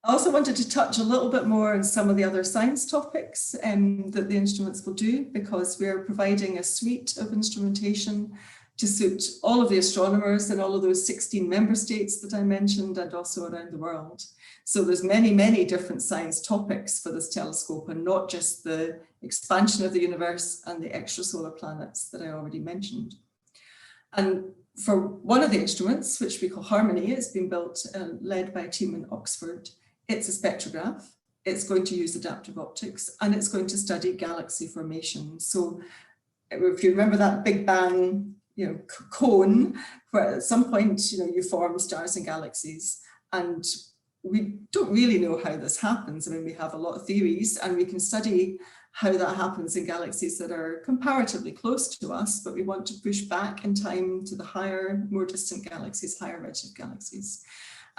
I also wanted to touch a little bit more on some of the other science topics that the instruments will do, because we're providing a suite of instrumentation to suit all of the astronomers in all of those 16 member states that I mentioned, and also around the world. So there's many, many different science topics for this telescope, and not just the expansion of the universe and the extrasolar planets that I already mentioned. And for one of the instruments, which we call Harmony, it's been built led by a team in Oxford. It's a spectrograph. It's going to use adaptive optics, and it's going to study galaxy formation. So if you remember that Big Bang, cone, where at some point, you form stars and galaxies, and we don't really know how this happens. I mean, we have a lot of theories, and we can study how that happens in galaxies that are comparatively close to us, but we want to push back in time to the higher, more distant galaxies, higher redshift galaxies.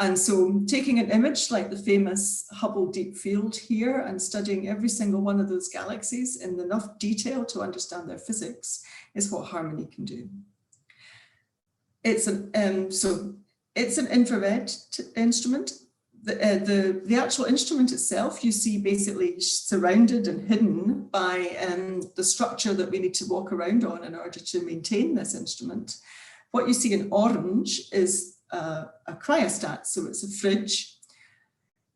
And so taking an image like the famous Hubble Deep Field here and studying every single one of those galaxies in enough detail to understand their physics is what Harmony can do. It's an infrared instrument. The actual instrument itself, you see basically surrounded and hidden by the structure that we need to walk around on in order to maintain this instrument. What you see in orange is a cryostat, so it's a fridge.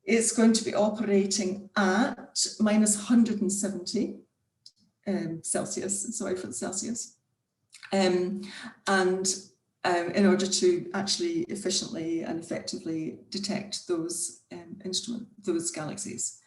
It's going to be operating at minus 170 Celsius, sorry for the Celsius. In order to actually efficiently and effectively detect those those galaxies.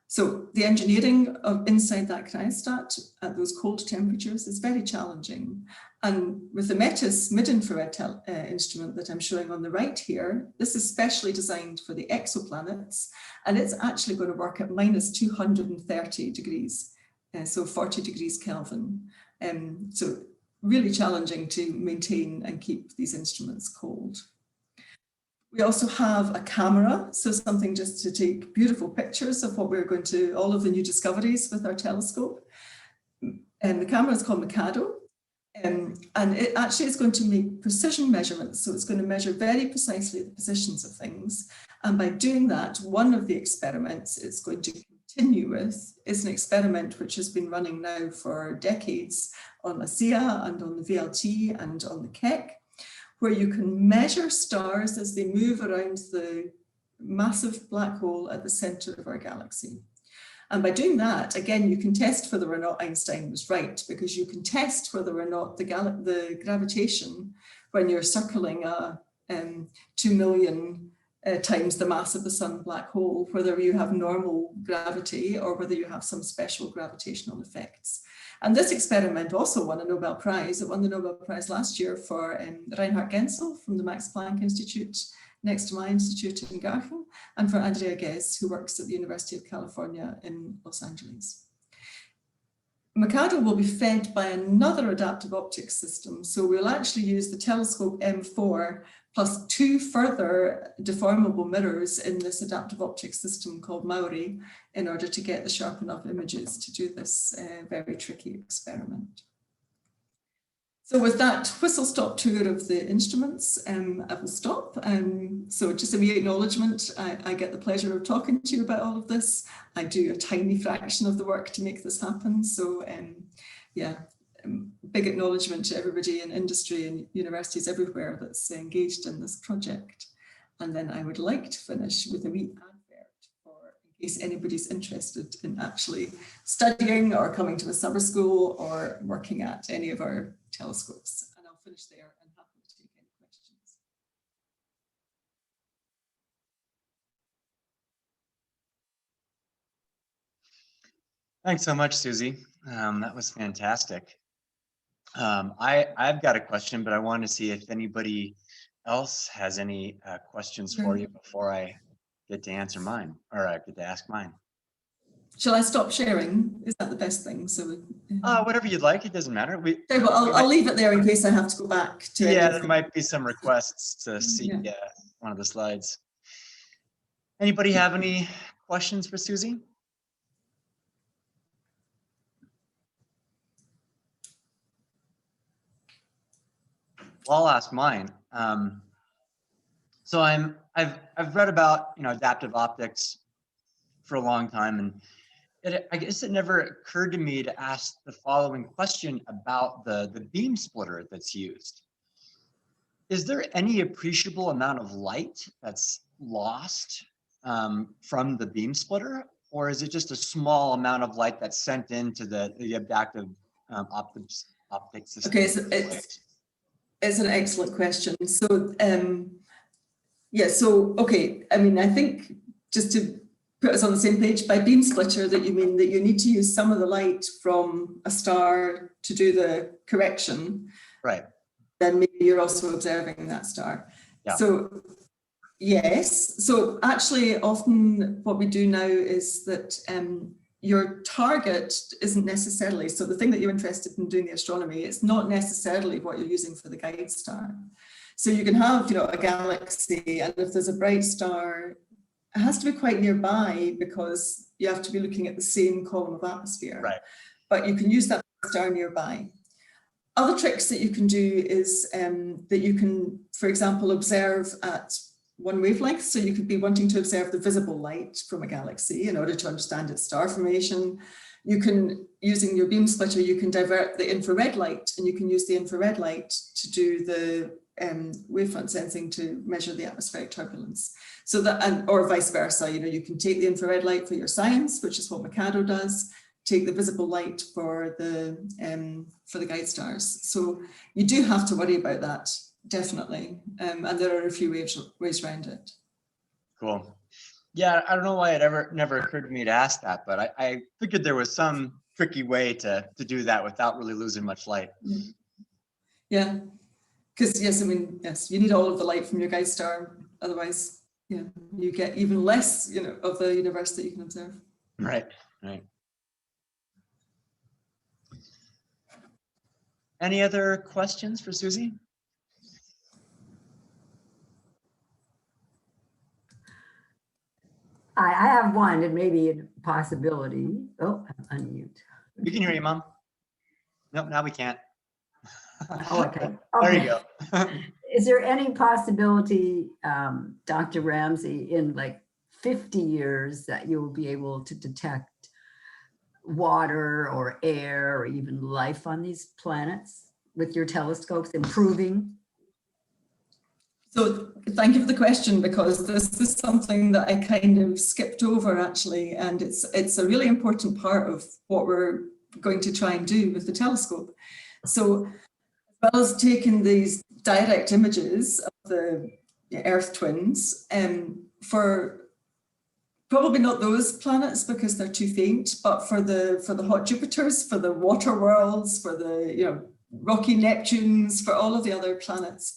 So the engineering of inside that cryostat at those cold temperatures is very challenging. And with the METIS mid-infrared instrument that I'm showing on the right here, this is specially designed for the exoplanets, and it's actually going to work at minus 230 degrees, so 40 degrees Kelvin. So really challenging to maintain and keep these instruments cold. We also have a camera, so something just to take beautiful pictures of what we're going to, all of the new discoveries with our telescope. And the camera is called Mikado, and it actually is going to make precision measurements. So it's going to measure very precisely the positions of things. And by doing that, one of the experiments it's going to continue with is an experiment which has been running now for decades on LaCIA and on the VLT and on the Keck, where you can measure stars as they move around the massive black hole at the center of our galaxy. And by doing that, again, you can test whether or not Einstein was right, because you can test whether or not the gravitation, when you're circling a 2 million times the mass of the sun black hole, whether you have normal gravity or whether you have some special gravitational effects. And this experiment also won a Nobel Prize. It won the Nobel Prize last year for Reinhard Genzel from the Max Planck Institute, next to my institute in Garching, and for Andrea Ghez, who works at the University of California in Los Angeles. Mikado will be fed by another adaptive optics system. So we'll actually use the telescope M4 plus 2 further deformable mirrors in this adaptive optics system called Maori in order to get the sharp enough images to do this very tricky experiment. So with that whistle-stop tour of the instruments, I will stop. So just a wee acknowledgement, I get the pleasure of talking to you about all of this. I do a tiny fraction of the work to make this happen. So yeah, big acknowledgement to everybody in industry and universities everywhere that's engaged in this project. And then I would like to finish with a wee advert for in case anybody's interested in actually studying or coming to a summer school or working at any of our telescopes. And I'll finish there and happy to take any questions. Thanks so much, Susie. That was fantastic. I've got a question, but I want to see if anybody else has any questions for you before I get to answer mine, or I get to ask mine. Shall I stop sharing? Is that the best thing? So whatever you'd like, it doesn't matter. Okay, well, I'll leave it there in case I have to go back to Yeah, there might be some requests to see one of the slides. Anybody have any questions for Susie? Well, I'll ask mine. So I've read about adaptive optics for a long time, and I guess it never occurred to me to ask the following question about the beam splitter that's used. Is there any appreciable amount of light that's lost from the beam splitter, or is it just a small amount of light that's sent into the adaptive optic system? Okay, so it's an excellent question. So yeah, so okay, I mean, I think just to put us on the same page, by beam splitter, that you mean that you need to use some of the light from a star to do the correction. Right. Then maybe you're also observing that star. Yeah. So yes, so actually often what we do now is that your target isn't necessarily, so the thing that you're interested in doing the astronomy, it's not necessarily what you're using for the guide star. So you can have, you know, a galaxy, and if there's a bright star, it has to be quite nearby because you have to be looking at the same column of atmosphere. Right. But you can use that star nearby. Other tricks that you can do is that you can, for example, observe at one wavelength. So you could be wanting to observe the visible light from a galaxy in order to understand its star formation. You can, using your beam splitter, you can divert the infrared light, and you can use the infrared light to do the wavefront sensing to measure the atmospheric turbulence. So that, or vice versa, you know, you can take the infrared light for your science, which is what Mikado does, take the visible light for the guide stars. So you do have to worry about that, definitely. And there are a few ways around it. Cool. Yeah, I don't know why it never occurred to me to ask that, but I figured there was some tricky way to do that without really losing much light. Yeah, because yes, I mean, yes, you need all of the light from your guide star. Otherwise, yeah, you get even less, you know, of the universe that you can observe. Right, right. Any other questions for Susie? I have one, and maybe a possibility. Oh, I'm unmute. We can hear you, Mom. Nope, now we can't. Oh, okay. There you go. Is there any possibility, Dr. Ramsay, in like 50 years that you will be able to detect water or air or even life on these planets with your telescopes, improving? So thank you for the question, because this is something that I kind of skipped over actually, and it's a really important part of what we're going to try and do with the telescope. So as well as taking these direct images of the Earth twins, for probably not those planets because they're too faint, but for the hot Jupiters, for the water worlds, for the, you know, rocky Neptunes, for all of the other planets,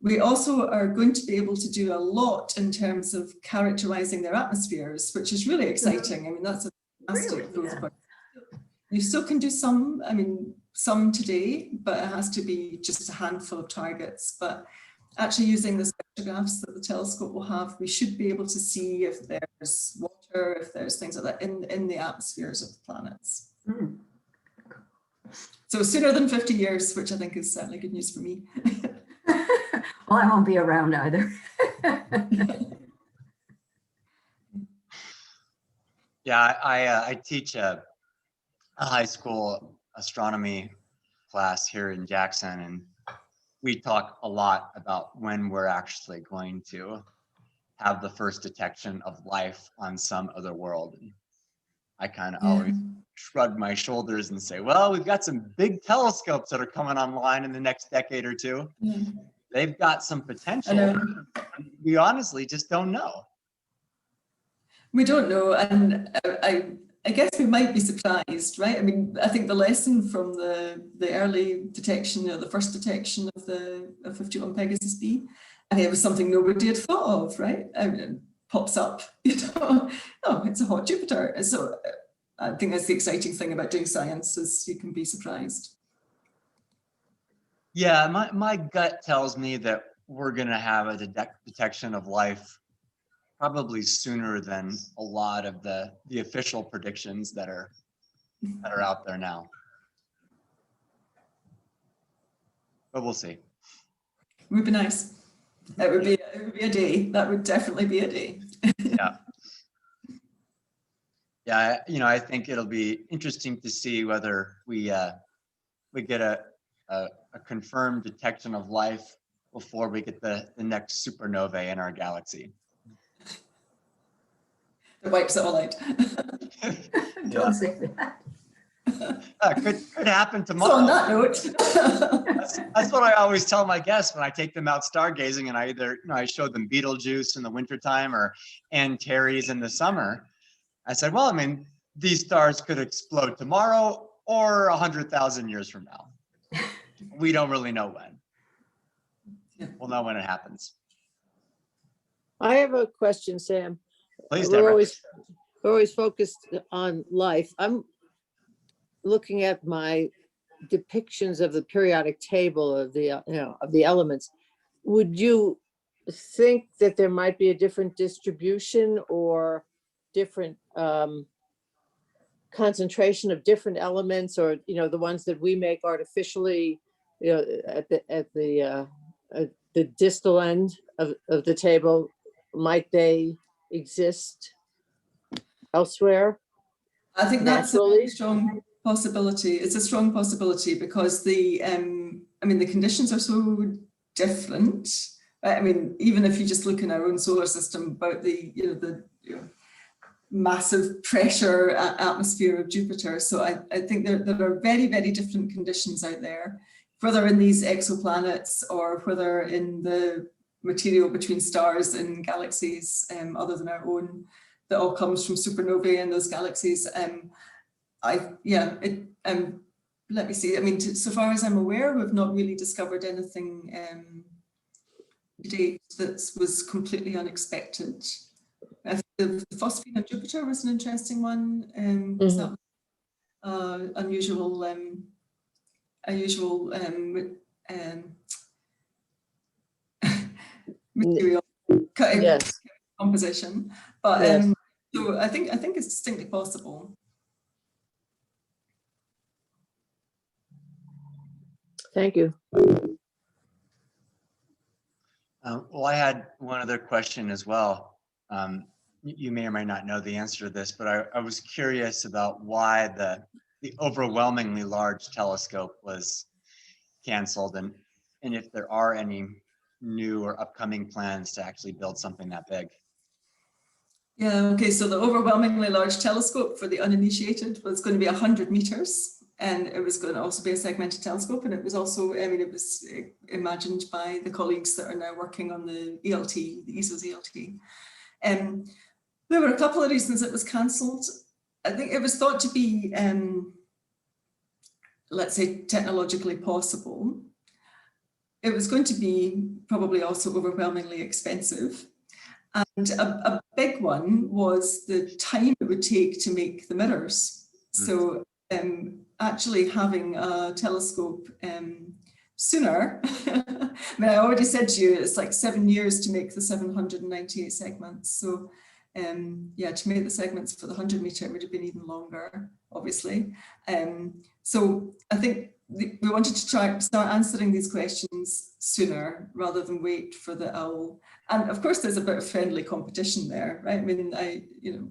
we also are going to be able to do a lot in terms of characterizing their atmospheres, which is really exciting. I mean, that's a fantastic project. You still can do some, I mean, some today, but it has to be just a handful of targets. But actually using the spectrographs that the telescope will have, we should be able to see if there's water, if there's things like that in the atmospheres of the planets. Mm. So sooner than 50 years, which I think is certainly good news for me. Well, I won't be around either. Yeah, I teach a high school astronomy class here in Jackson, and we talk a lot about when we're actually going to have the first detection of life on some other world. And I kind of always shrug my shoulders and say, well, we've got some big telescopes that are coming online in the next decade or two. They've got some potential. We honestly just don't know. We don't know, and I guess we might be surprised, right? I mean, I think the lesson from the early detection, or the first detection of the 51 Pegasus B, I mean, it was something nobody had thought of, right? I mean, it pops up, you know, oh, it's a hot Jupiter. So I think that's the exciting thing about doing science, is you can be surprised. Yeah, my gut tells me that we're going to have a detection of life probably sooner than a lot of the official predictions that are out there now. But we'll see. It would be nice. It would be a day. That would definitely be a day. Yeah. Yeah, I think it'll be interesting to see whether we get a confirmed detection of life before we get the next supernovae in our galaxy. It wipes it all out. Don't say that. Could happen So tomorrow. on that note, That's what I always tell my guests when I take them out stargazing, and I either I show them Betelgeuse in the wintertime or Antares in the summer. I said, well, I mean, these stars could explode tomorrow or 100,000 years from now. We don't really know when. Yeah. We'll know when it happens. I have a question, Sam. Please, We're Deborah. always focused on life. I'm looking at my depictions of the periodic table of the of the elements. Would you think that there might be a different distribution or different concentration of different elements, or the ones that we make artificially, at the distal end of the table, might they exist elsewhere? I think that's a Naturally? very strong possibility. It's a strong possibility because the conditions are so different. I mean, even if you just look in our own solar system about the massive pressure atmosphere of Jupiter. So I think there are very, very different conditions out there, whether in these exoplanets or whether in the material between stars and galaxies other than our own, that all comes from supernovae in those galaxies. Let me see. I mean, so far as I'm aware, we've not really discovered anything to date that was completely unexpected. The phosphine on Jupiter was an interesting one. That was, unusual material Yes. composition, but Yes. so I think it's distinctly possible. Thank you. Well, I had one other question as well. You may or may not know the answer to this, but I was curious about why the overwhelmingly large telescope was canceled, and if there are any new or upcoming plans to actually build something that big. Yeah, okay, so the overwhelmingly large telescope for the uninitiated was going to be 100 meters, and it was going to also be a segmented telescope, and it was also, it was imagined by the colleagues that are now working on the ELT, the ESO's ELT. There were a couple of reasons it was cancelled. I think it was thought to be, let's say, technologically possible. It was going to be probably also overwhelmingly expensive. And a big one was the time it would take to make the mirrors. So actually having a telescope sooner, I mean, I already said to you, it's like 7 years to make the 798 segments. So yeah, to make the segments for the 100 meter would have been even longer, obviously. So I think we wanted to try to start answering these questions sooner rather than wait for the OWL. And of course, there's a bit of friendly competition there, right? I mean,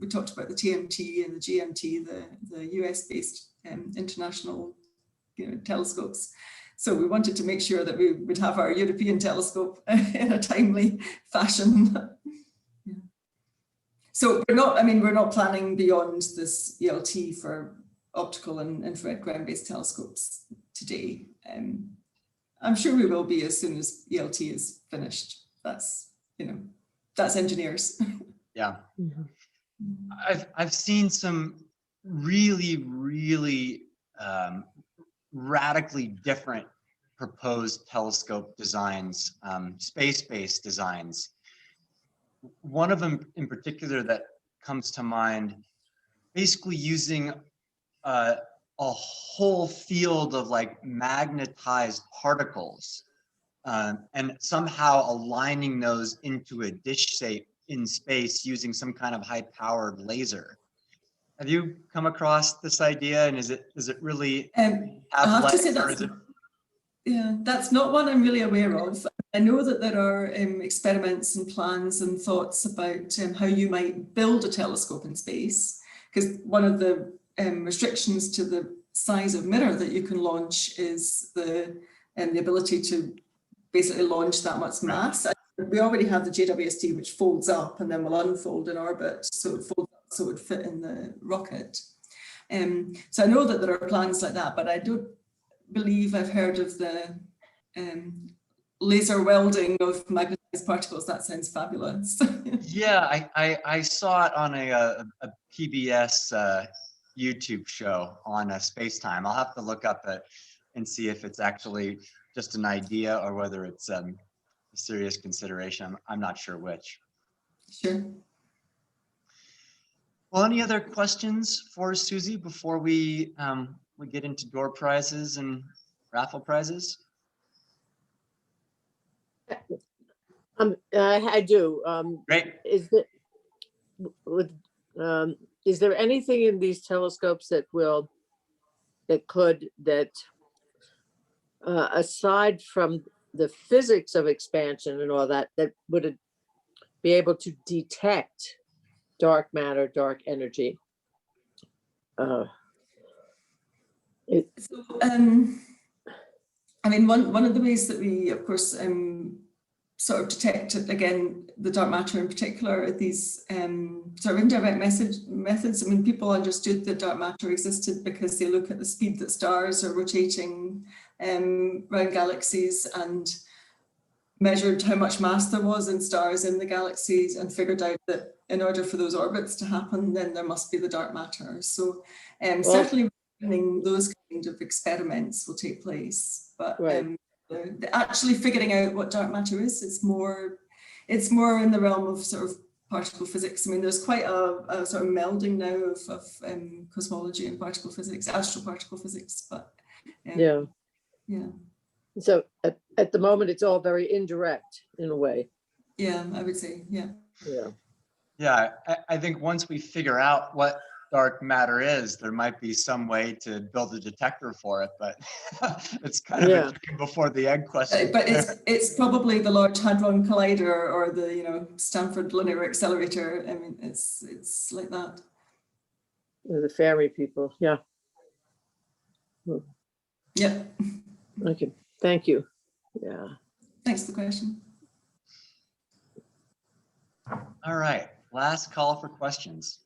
we talked about the TMT and the GMT, the US-based international telescopes. So we wanted to make sure that we would have our European telescope in a timely fashion. Yeah. So we're not planning beyond this ELT for optical and infrared ground-based telescopes today. I'm sure we will be as soon as ELT is finished. That's engineers. Yeah. I've seen some really radically different proposed telescope designs, space-based designs. One of them in particular that comes to mind, basically using a whole field of like magnetized particles and somehow aligning those into a dish shape in space using some kind of high-powered laser. Have you come across this idea, and is it really I have to say yeah, that's not one I'm really aware of. I know that there are experiments and plans and thoughts about how you might build a telescope in space, because one of the restrictions to the size of mirror that you can launch is the ability to basically launch that much mass. We already have the JWST, which folds up and then will unfold in orbit, so it folds up so it would fit in the rocket. So I know that there are plans like that, but I don't believe I've heard of the laser welding of magnetized particles. That sounds fabulous. Yeah, I saw it on a PBS YouTube show on Space-Time. I'll have to look up it and see if it's actually just an idea or whether it's a serious consideration. I'm not sure which. Sure. Well, any other questions for Susie before we get into door prizes and raffle prizes? I do. Great. Is there anything in these telescopes that aside from the physics of expansion and all that, that would be able to detect dark matter, dark energy? So, I mean, one of the ways that we, of course, sort of detect, again, the dark matter in particular, these sort of indirect methods. I mean, people understood that dark matter existed because they look at the speed that stars are rotating around galaxies and measured how much mass there was in stars in the galaxies and figured out that in order for those orbits to happen, then there must be the dark matter. So certainly those kind of experiments will take place, but right. Actually figuring out what dark matter is, it's more in the realm of sort of particle physics. I mean, there's quite a sort of melding now of cosmology and particle physics, astroparticle physics, but yeah. So at the moment, it's all very indirect in a way. Yeah, I would say, yeah. Yeah, I think once we figure out what dark matter is, there might be some way to build a detector for it, but it's kind of a chicken before the egg question. But it's probably the Large Hadron Collider or the Stanford Linear Accelerator. I mean, it's like that. The fairy people, yeah. Yeah. Okay, thank you. Yeah. Thanks for the question. All right, last call for questions.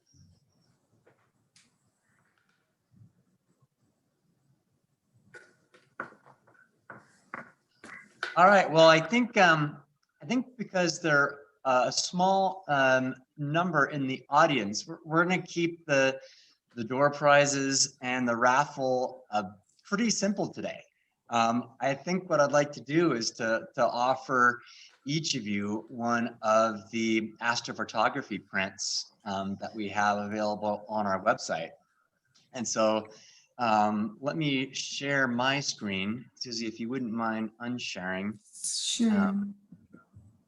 All right, well, I think because they're a small number in the audience, we're going to keep the door prizes and the raffle pretty simple today. I think what I'd like to do is to offer each of you one of the astrophotography prints that we have available on our website. And so let me share my screen. Susie, if you wouldn't mind unsharing. Sure.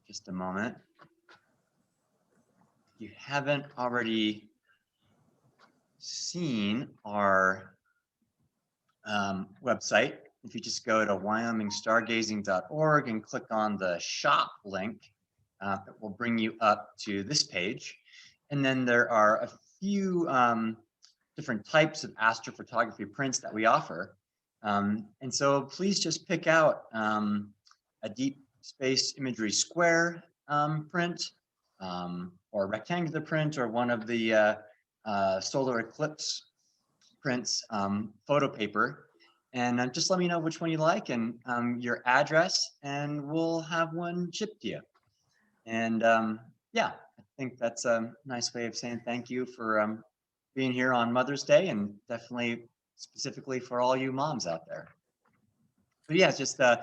Just a moment. If you haven't already seen our website, if you just go to wyomingstargazing.org and click on the shop link, that will bring you up to this page. And then there are a few different types of astrophotography prints that we offer. And so please just pick out a deep space imagery square print, or rectangular print, or one of the solar eclipse prints, photo paper, and just let me know which one you like and your address, and we'll have one shipped to you. And yeah, I think that's a nice way of saying thank you for being here on Mother's Day, and definitely specifically for all you moms out there. But yeah, just go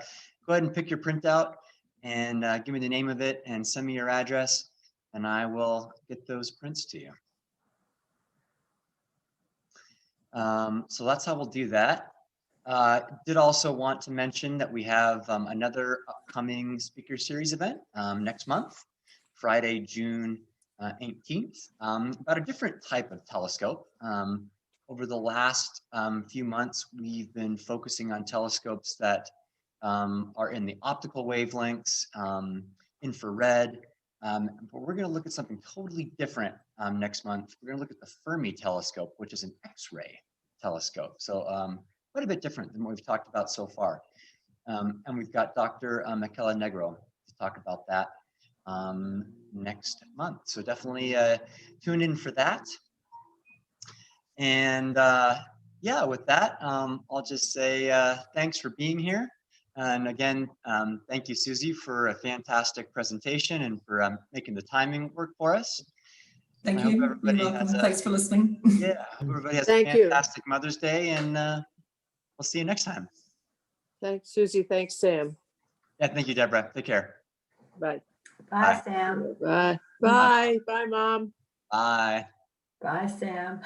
ahead and pick your printout and give me the name of it and send me your address, and I will get those prints to you. So that's how we'll do that. Did also want to mention that we have another upcoming speaker series event next month, Friday, June 18th, about a different type of telescope. Over the last few months, we've been focusing on telescopes that are in the optical wavelengths, infrared, But we're going to look at something totally different next month. We're going to look at the Fermi telescope, which is an X-ray telescope. So quite a bit different than what we've talked about so far. And we've got Dr. Michela Negro to talk about that next month. So definitely tune in for that. And yeah, with that, I'll just say thanks for being here. And again, thank you, Susie, for a fantastic presentation and for making the timing work for us. Thank I hope you. You're everybody welcome. has a, Thanks for listening. yeah, I hope everybody has Thank a you. fantastic Mother's Day, and we'll see you next time. Thanks, Susie. Thanks, Sam. Yeah, thank you, Deborah. Take care. Bye. Bye, Bye. Sam. Bye. Bye. Bye, Mom. Bye. Bye, Sam.